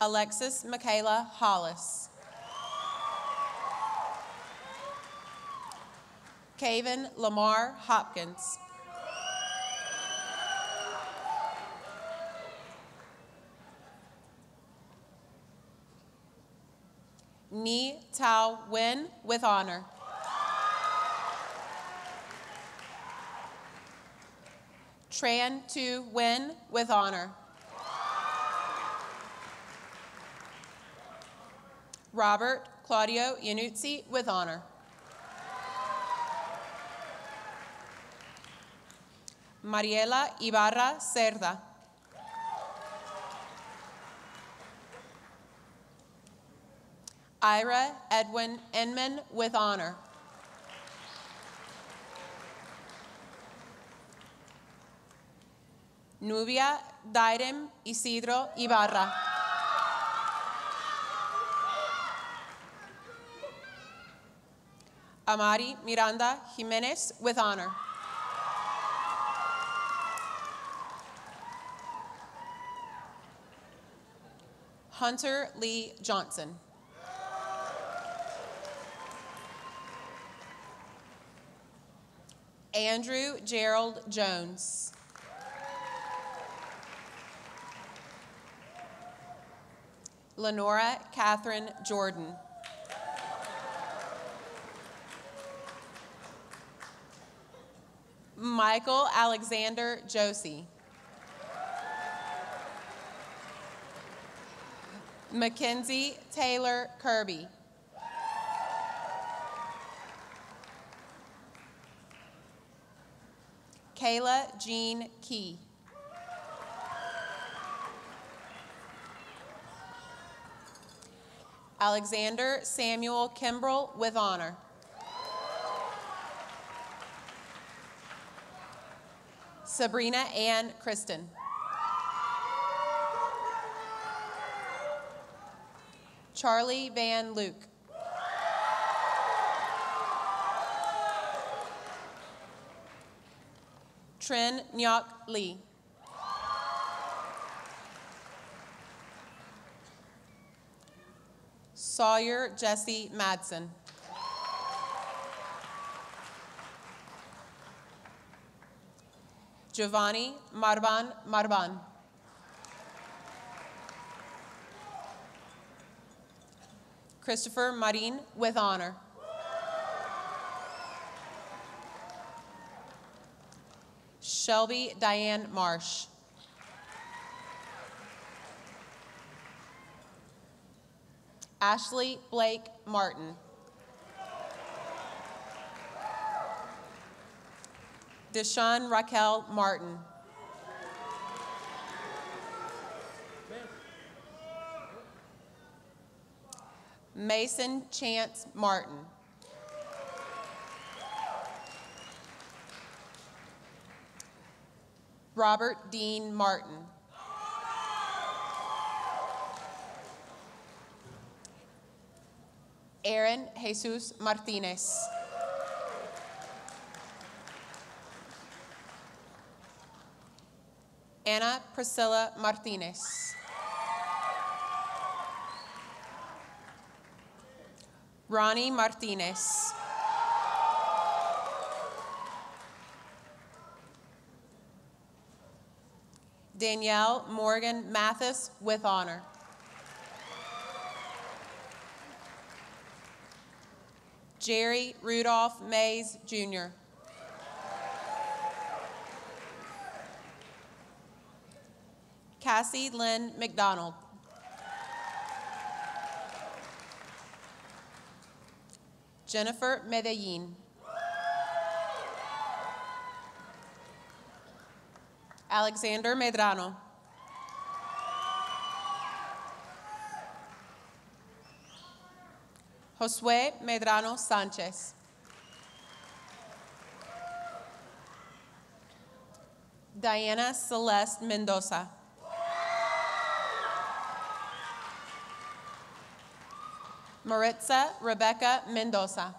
Alexis Michaela Hollis. Caven Lamar Hopkins. Ni Tao Wen with honor. Tran Tu Wen with honor. Robert Claudio Iannuzzi with honor. Mariela Ibarra Cerda. Ira Edwin Enman with honor. Nubia Dairem Isidro Ibarra. Amari Miranda Jimenez with honor. Hunter Lee Johnson. Andrew Gerald Jones. Lenora Catherine Jordan. Michael Alexander Josie. Mackenzie Taylor Kirby. Kayla Jean Key. Alexander Samuel Kimbrell with honor. Sabrina Ann Kristen. Charlie Van Luke. Trin Nyok Lee. Sawyer Jesse Madsen. Giovanni Marban Marban. Christopher Marin with honor. Shelby Diane Marsh. Ashley Blake Martin. Deshawn Raquel Martin. Mason Chance Martin. Robert Dean Martin. Aaron Jesus Martinez. Anna Priscilla Martinez. Ronnie Martinez. Danielle Morgan Mathis with honor. Jerry Rudolph Mays, Jr. Cassie Lynn McDonald. Jennifer Medellin. Alexander Medrano. Josué Medrano Sanchez. Diana Celeste Mendoza. Maritza Rebecca Mendoza.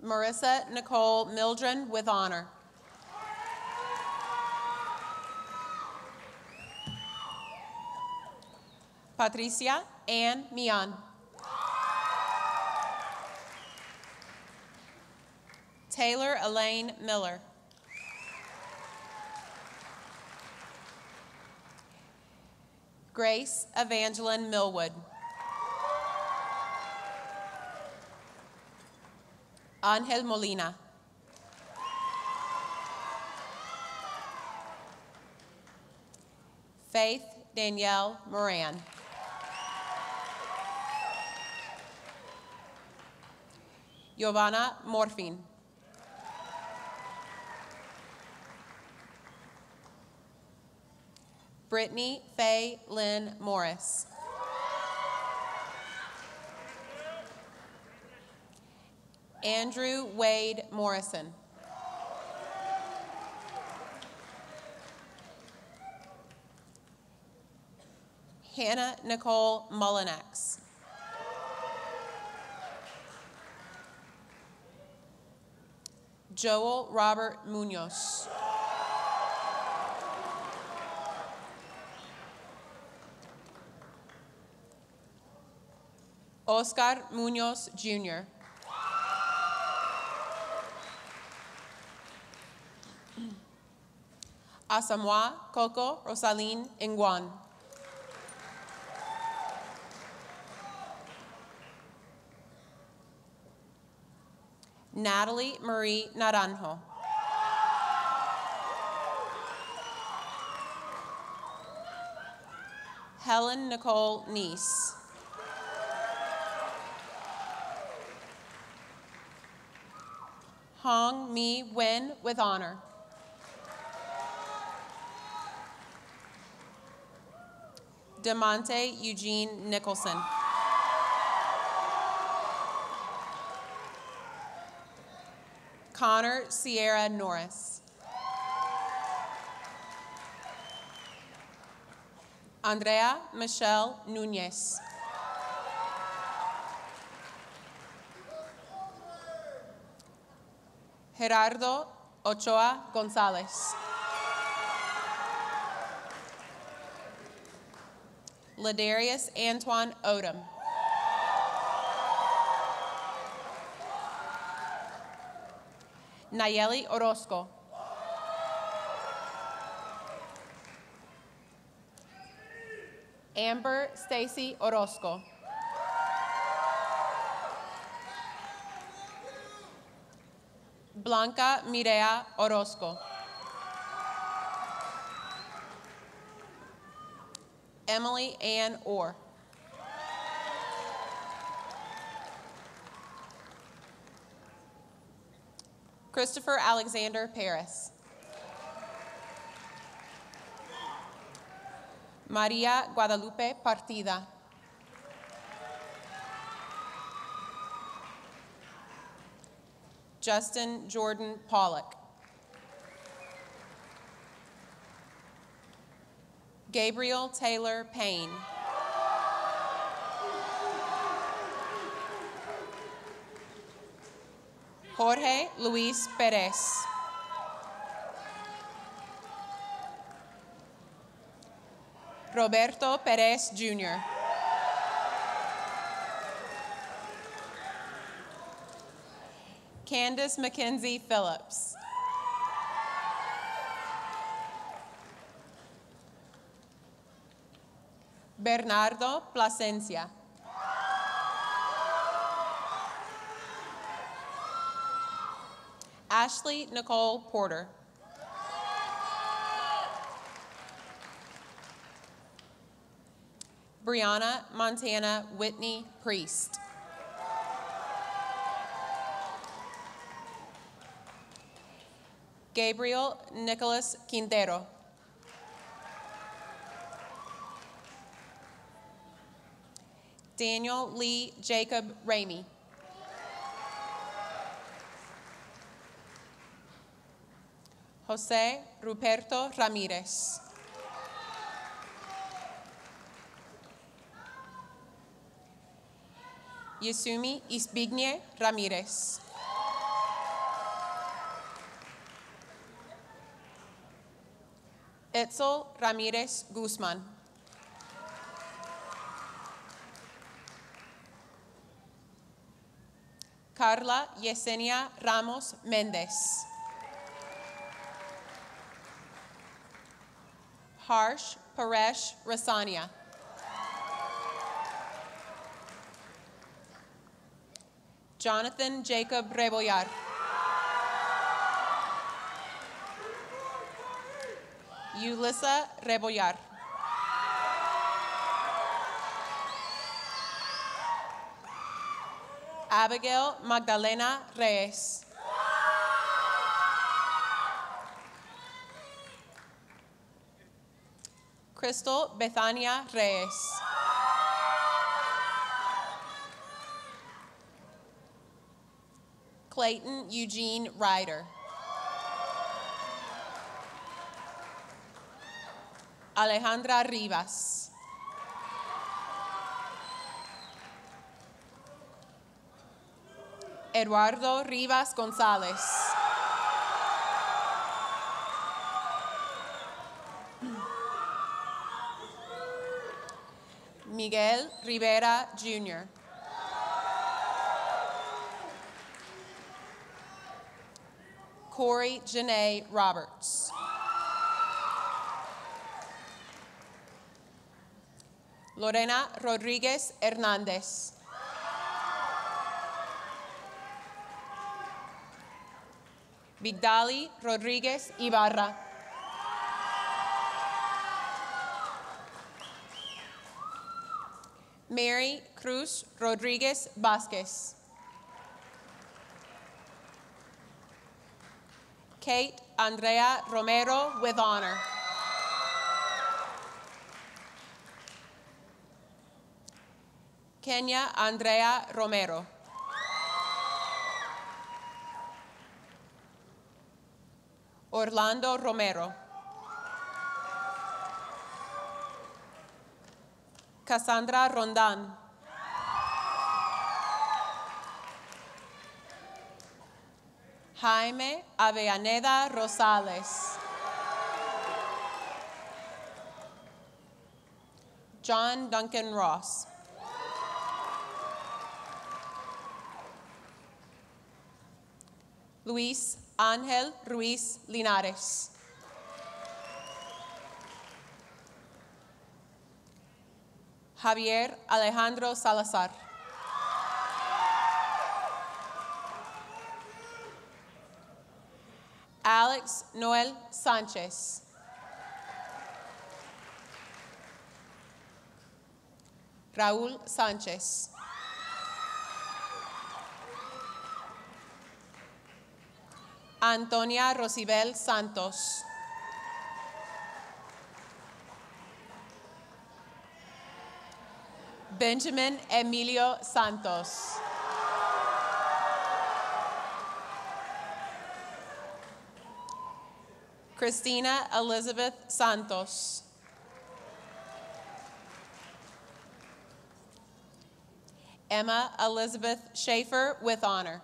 Marissa Nicole Mildren with honor. Patricia Ann Mian. Taylor Elaine Miller. Grace Evangeline Millwood. Angel Molina. Faith Danielle Moran. Giovanna Morfin. Brittany Faye Lynn Morris. Andrew Wade Morrison. Hannah Nicole Mullinax. Joel Robert Munoz. Oscar Munoz Jr. Asamoah Coco Rosaline Nguyen. Natalie Marie Naranjo. Helen Nicole Neese. Hong Mi Wen with honor. DeMonte Eugene Nicholson. Connor Sierra Norris. Andrea Michelle Nunez. Gerardo Ochoa Gonzalez. Ladarius Antoine Odom. Nayeli Orozco. Amber Stacy Orozco. Blanca Mireya Orozco. Emily Ann Orr. Christopher Alexander Paris. Maria Guadalupe Partida. Justin Jordan Pollock. Gabriel Taylor Payne. Jorge Luis Perez. Roberto Perez Jr. Candace Mackenzie Phillips. Bernardo Plasencia. Ashley Nicole Porter. Brianna Montana Whitney Priest. Gabriel Nicholas Quintero. Daniel Lee Jacob Ramey. Jose Ruperto Ramirez. Yasumi Isbigne Ramirez. Etzel Ramirez Guzman. Carla Yesenia Ramos Mendez. Harsh Paresh Rasania. Jonathan Jacob Rebollar. Yulissa Rebollar. Abigail Magdalena Reyes. Crystal Bethania Reyes. Clayton Eugene Ryder. Alejandra Rivas. Eduardo Rivas Gonzalez. Miguel Rivera Jr. Corey Janae Roberts. Lorena Rodriguez Hernandez. Vigdali Rodriguez Ibarra. Mary Cruz Rodriguez Vasquez. Kate Andrea Romero with honor. Kenya Andrea Romero. Orlando Romero. Cassandra Rondan. Jaime Avellaneda Rosales. John Duncan Ross. Luis Ángel Ruiz Linares. Javier Alejandro Salazar. Alex Noel Sanchez. Raúl Sánchez. Antonia Rosibel Santos. Benjamin Emilio Santos. Christina Elizabeth Santos. Emma Elizabeth Schaefer with honor.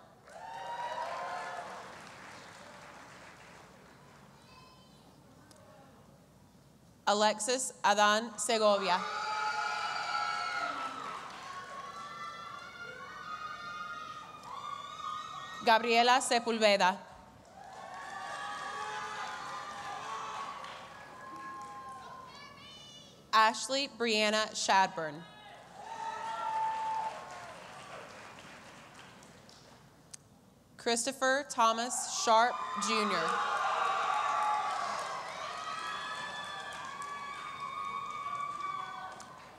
Alexis Adan Segovia. Gabriela Sepulveda. Ashley Brianna Shadburn. Christopher Thomas Sharp, Jr.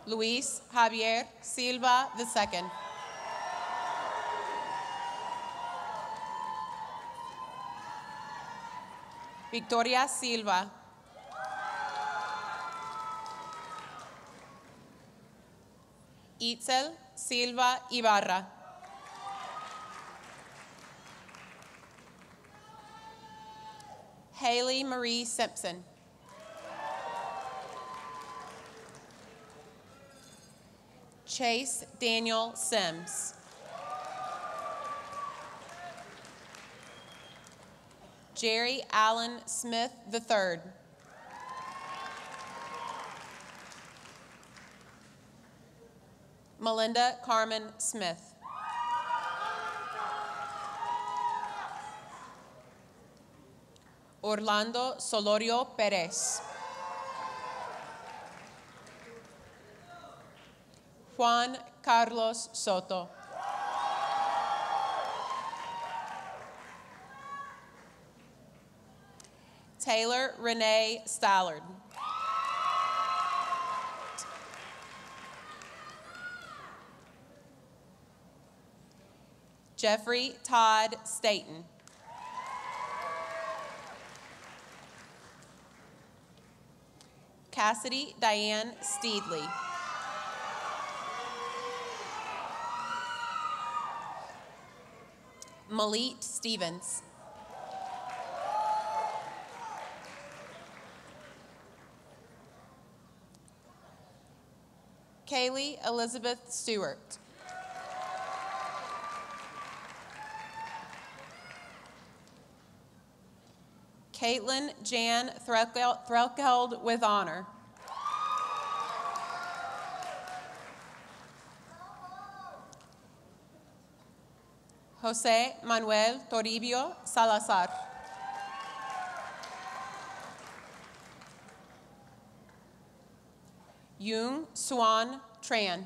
Luis Javier Silva II. Victoria Silva. Itzel Silva Ibarra. Haley Marie Simpson. Chase Daniel Sims. Jerry Allen Smith III. Melinda Carmen Smith. Orlando Solorio Perez. Juan Carlos Soto. Taylor Renee Stallard. Jeffrey Todd Staten. Cassidy Diane Steedley. Malit Stevens. Kaylee Elizabeth Stewart. Caitlin Jan Threlkeld with honor. Jose Manuel Toribio Salazar. Yung Swan Tran.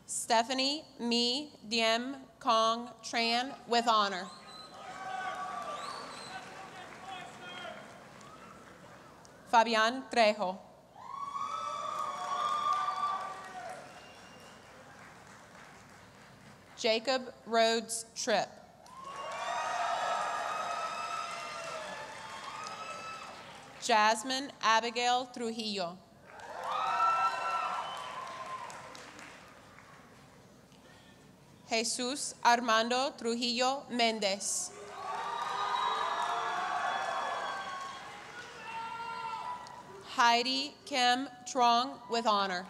Stephanie Mi Diem Kong Tran with honor. Fabian Trejo. Jacob Rhodes Tripp. Jasmine Abigail Trujillo. Jesus Armando Trujillo Mendez. Heidi Kim Trong with honor.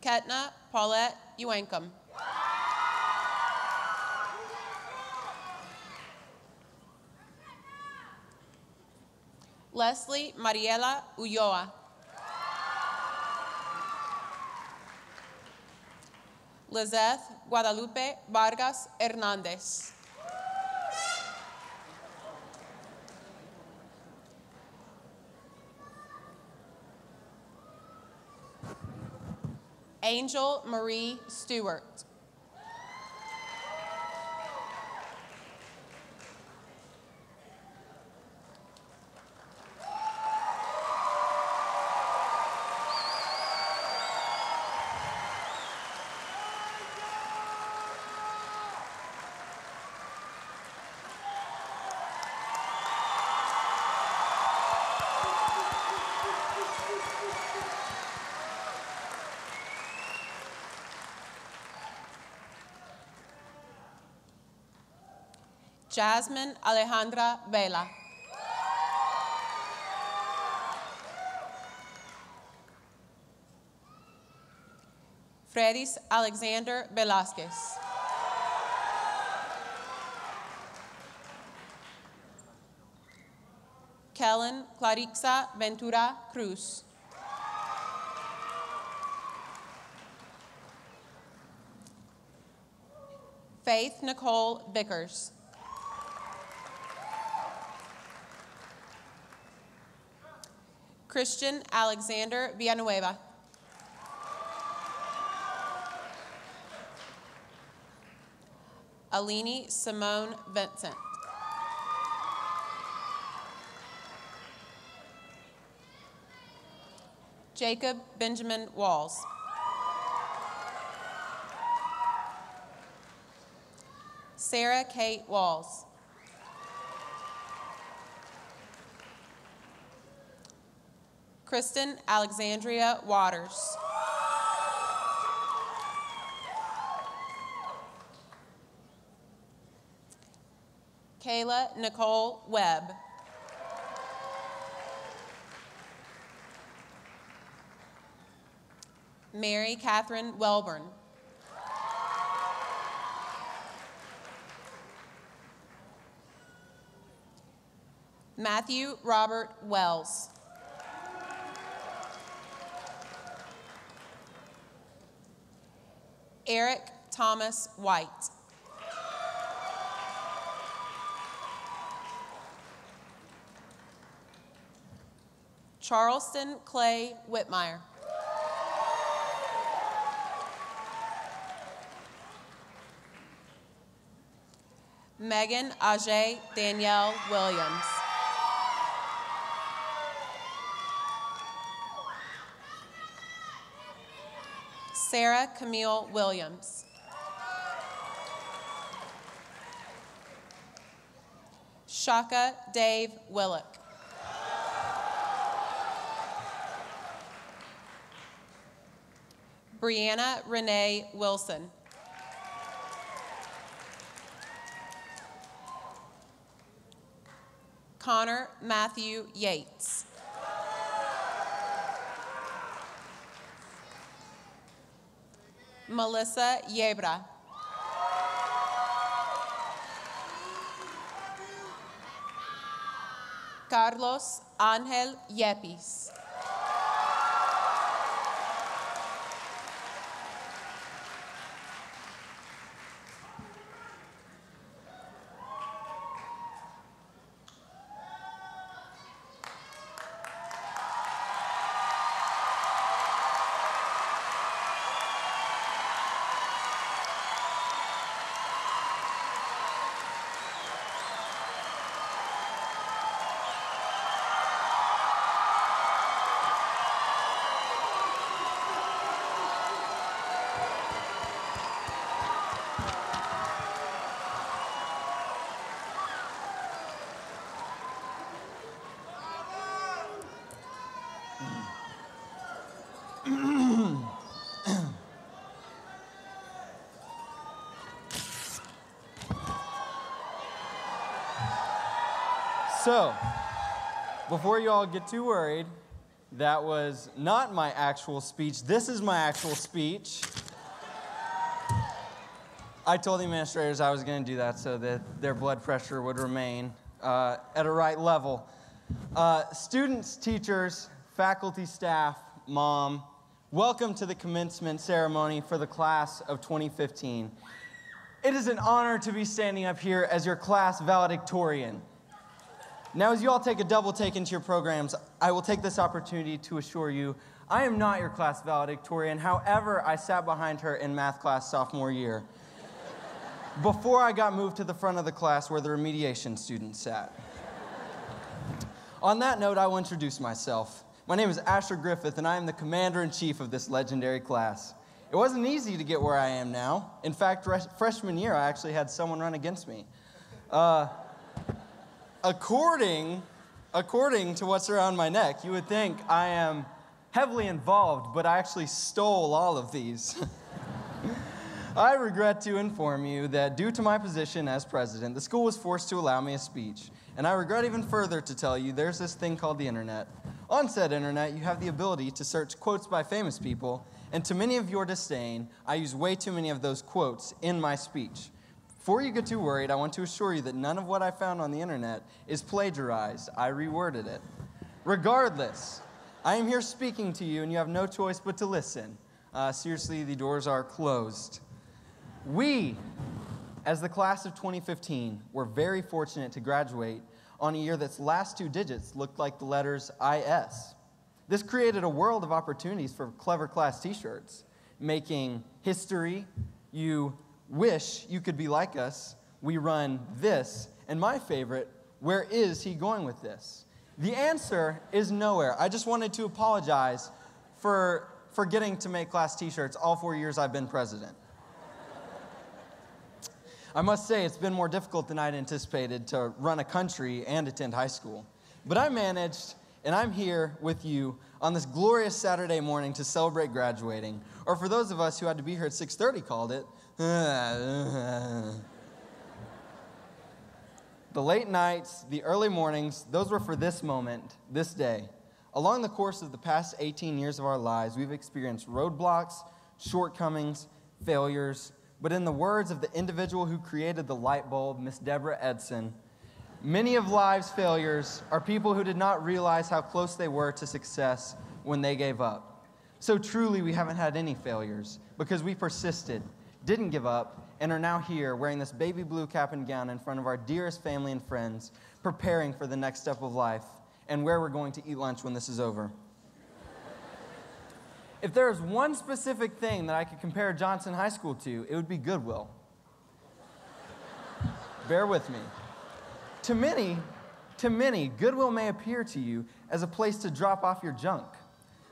Ketna Paulette Uenkum. Leslie Mariela Ulloa. Lizeth Guadalupe Vargas Hernandez. Angel Marie Stewart. Jasmine Alejandra Vela. Fredis Alexander Velázquez. Kellen Clarixa Ventura Cruz. Faith Nicole Vickers. Christian Alexander Villanueva. Alini Simone Vincent. Jacob Benjamin Walls. Sarah Kate Walls. Kristen Alexandria Waters. Kayla Nicole Webb. Mary Catherine Welburn. Matthew Robert Wells. Eric Thomas White. Charleston Clay Whitmire. Megan Ajay Danielle Williams. Sarah Camille Williams. Shaka Dave Willock. Brianna Renee Wilson. Connor Matthew Yates. Melissa Yebra. Carlos Ángel Yepis. So, before you all get too worried, that was not my actual speech. This is my actual speech. I told the administrators I was going to do that so that their blood pressure would remain at a right level. Students, teachers, faculty, staff, mom, welcome to the commencement ceremony for the class of 2015. It is an honor to be standing up here as your class valedictorian. Now, as you all take a double take into your programs, I will take this opportunity to assure you I am not your class valedictorian. However, I sat behind her in math class sophomore year before I got moved to the front of the class where the remediation students sat. On that note, I will introduce myself. My name is Asher Griffith, and I am the commander-in-chief of this legendary class. It wasn't easy to get where I am now. In fact, freshman year, I actually had someone run against me. According to what's around my neck, you would think I am heavily involved, but I actually stole all of these. I regret to inform you that due to my position as president, the school was forced to allow me a speech. And I regret even further to tell you there's this thing called the internet. On said internet, you have the ability to search quotes by famous people, and to many of your disdain, I use way too many of those quotes in my speech. Before you get too worried, I want to assure you that none of what I found on the internet is plagiarized. I reworded it. Regardless, I am here speaking to you, and you have no choice but to listen. Seriously, the doors are closed. We, as the class of 2015, were very fortunate to graduate on a year that's last two digits looked like the letters IS. This created a world of opportunities for clever class t-shirts, making history, you wish you could be like us, we run this, and my favorite, where is he going with this? The answer is nowhere. I just wanted to apologize for forgetting to make class t-shirts all 4 years I've been president. I must say it's been more difficult than I'd anticipated to run a country and attend high school. But I managed, and I'm here with you on this glorious Saturday morning to celebrate graduating, or for those of us who had to be here at 6:30 called it, the late nights, the early mornings, those were for this moment, this day. Along the course of the past 18 years of our lives, we've experienced roadblocks, shortcomings, failures, but in the words of the individual who created the light bulb, Miss Deborah Edson, many of life's failures are people who did not realize how close they were to success when they gave up. So truly, we haven't had any failures because we persisted, didn't give up, and are now here wearing this baby blue cap and gown in front of our dearest family and friends, preparing for the next step of life and where we're going to eat lunch when this is over. If there is one specific thing that I could compare Johnson High School to, it would be Goodwill. Bear with me. To many, Goodwill may appear to you as a place to drop off your junk.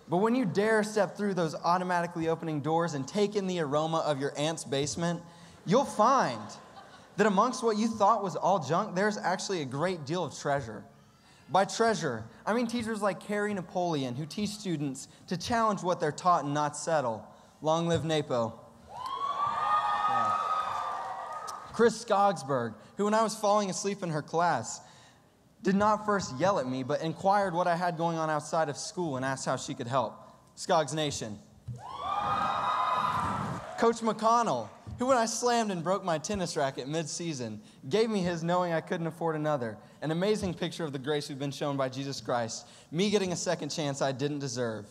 But when you dare step through those automatically opening doors and take in the aroma of your aunt's basement, you'll find that amongst what you thought was all junk, there's actually a great deal of treasure. By treasure, I mean teachers like Carrie Napoleon, who teach students to challenge what they're taught and not settle. Long live NAPO. Yeah. Chris Skogsberg, who when I was falling asleep in her class, did not first yell at me, but inquired what I had going on outside of school and asked how she could help. Skogs Nation. Coach McConnell, who when I slammed and broke my tennis racket mid-season, gave me his knowing I couldn't afford another. An amazing picture of the grace we've been shown by Jesus Christ, me getting a second chance I didn't deserve.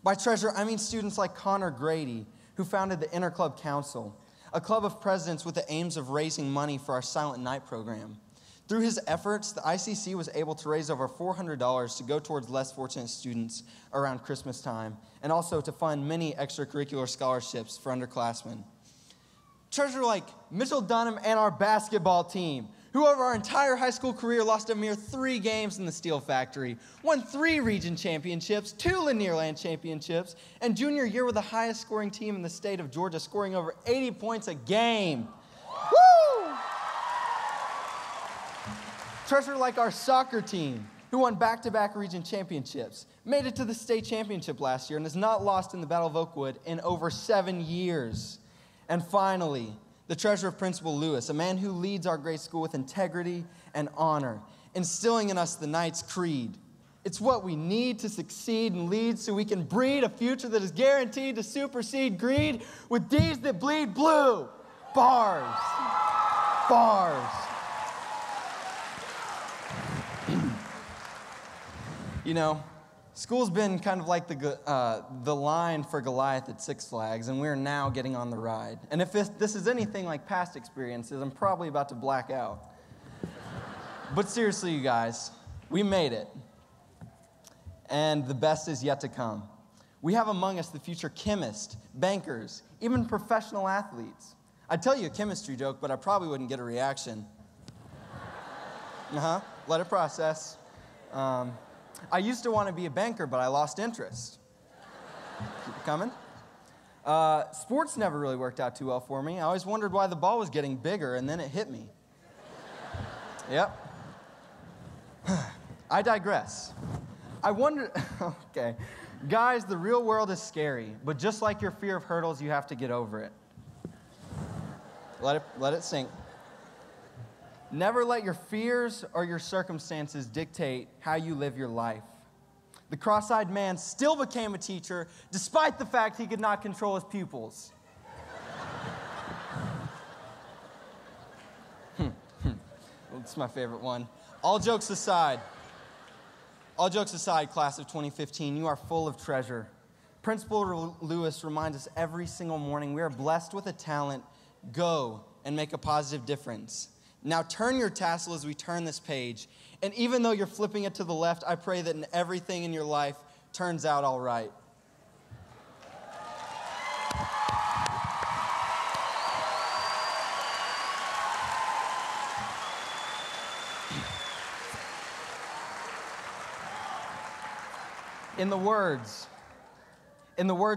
By treasure, I mean students like Connor Grady, who founded the Interclub Council, a club of presidents with the aims of raising money for our Silent Night program. Through his efforts, the ICC was able to raise over $400 to go towards less fortunate students around Christmas time, and also to fund many extracurricular scholarships for underclassmen. Treasure like Mitchell Dunham and our basketball team, who over our entire high school career lost a mere 3 games in the Steel Factory, won 3 region championships, 2 Lanierland championships, and junior year were the highest scoring team in the state of Georgia, scoring over 80 points a game. Woo! Treasure like our soccer team, who won back-to-back region championships, made it to the state championship last year, and has not lost in the Battle of Oakwood in over 7 years. And finally, the treasure of Principal Lewis, a man who leads our great school with integrity and honor, instilling in us the Knight's Creed. It's what we need to succeed and lead so we can breed a future that is guaranteed to supersede greed with deeds that bleed blue. Bars. Bars. You know, school's been kind of like the line for Goliath at Six Flags, and we're now getting on the ride. And if this is anything like past experiences, I'm probably about to black out. But seriously, you guys, we made it. And the best is yet to come. We have among us the future chemists, bankers, even professional athletes. I'd tell you a chemistry joke, but I probably wouldn't get a reaction. Let it process. I used to want to be a banker, but I lost interest. Keep it coming. Sports never really worked out too well for me. I always wondered why the ball was getting bigger, and then it hit me. Yep. I digress. I wonder, okay. Guys, the real world is scary, but just like your fear of hurdles, you have to get over it. Let it sink. Never let your fears or your circumstances dictate how you live your life. The cross-eyed man still became a teacher despite the fact he could not control his pupils. That's my favorite one. All jokes aside, class of 2015, you are full of treasure. Principal Lewis reminds us every single morning we are blessed with a talent. Go and make a positive difference. Now turn your tassel as we turn this page. And even though you're flipping it to the left, I pray that in everything in your life, turns out all right. In the words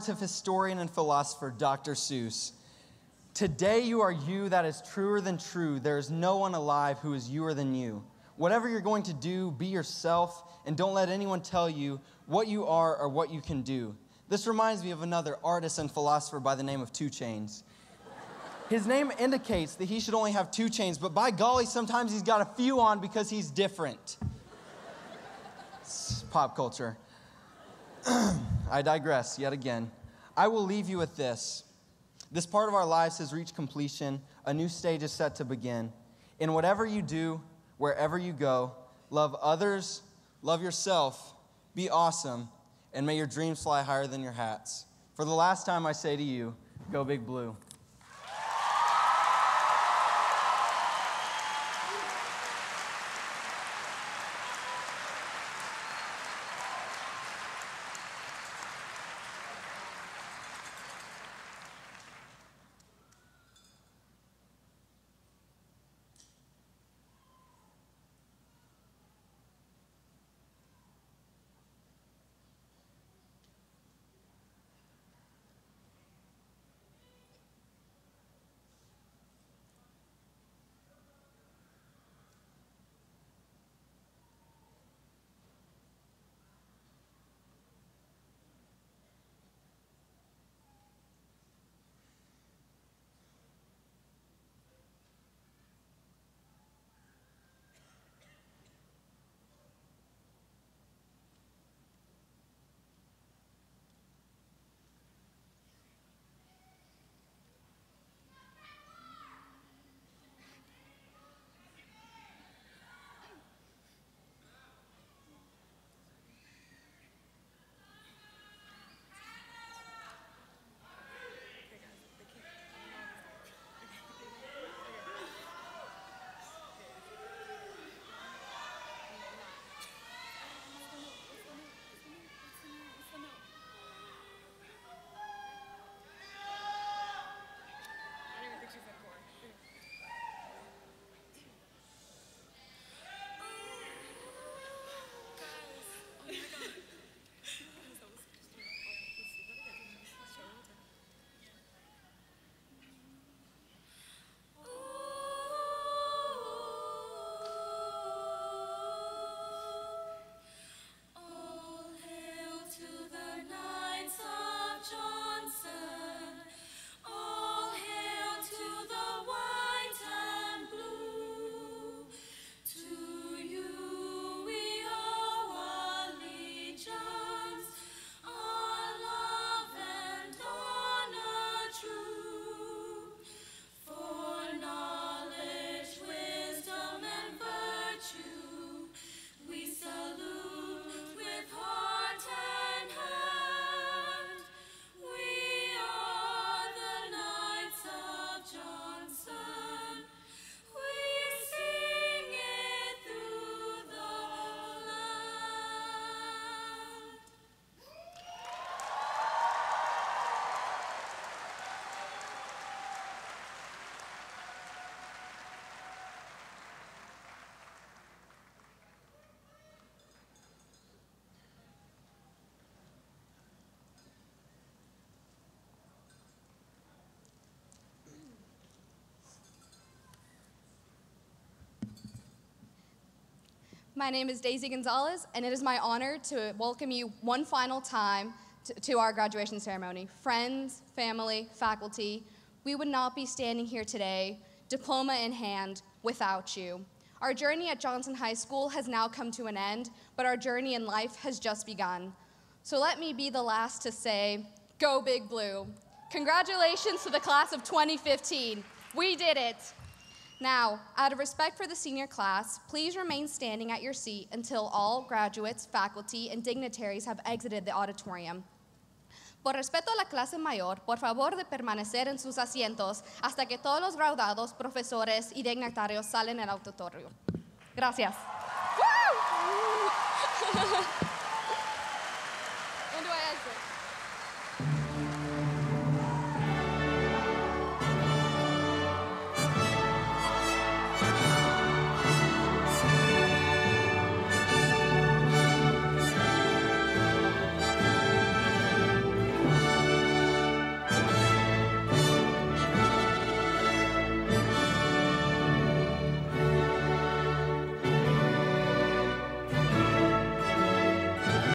of historian and philosopher Dr. Seuss, today you are you that is truer than true. There is no one alive who is youer than you. Whatever you're going to do, be yourself, and don't let anyone tell you what you are or what you can do. This reminds me of another artist and philosopher by the name of 2 Chainz. His name indicates that he should only have 2 chains, but by golly, sometimes he's got a few on because he's different. It's pop culture. I digress yet again. I will leave you with this. This part of our lives has reached completion. A new stage is set to begin. In whatever you do, wherever you go, love others, love yourself, be awesome, and may your dreams fly higher than your hats. For the last time I say to you, go Big Blue. My name is Daisy Gonzalez, and it is my honor to welcome you one final time to our graduation ceremony. Friends, family, faculty, we would not be standing here today, diploma in hand, without you. Our journey at Johnson High School has now come to an end, but our journey in life has just begun. So let me be the last to say, go Big Blue. Congratulations to the class of 2015. We did it. Now, out of respect for the senior class, please remain standing at your seat until all graduates, faculty, and dignitaries have exited the auditorium. Por respeto a la clase mayor, por favor de permanecer en sus asientos hasta que todos los graduados, profesores y dignatarios salen del auditorio. Gracias. ¡Woo!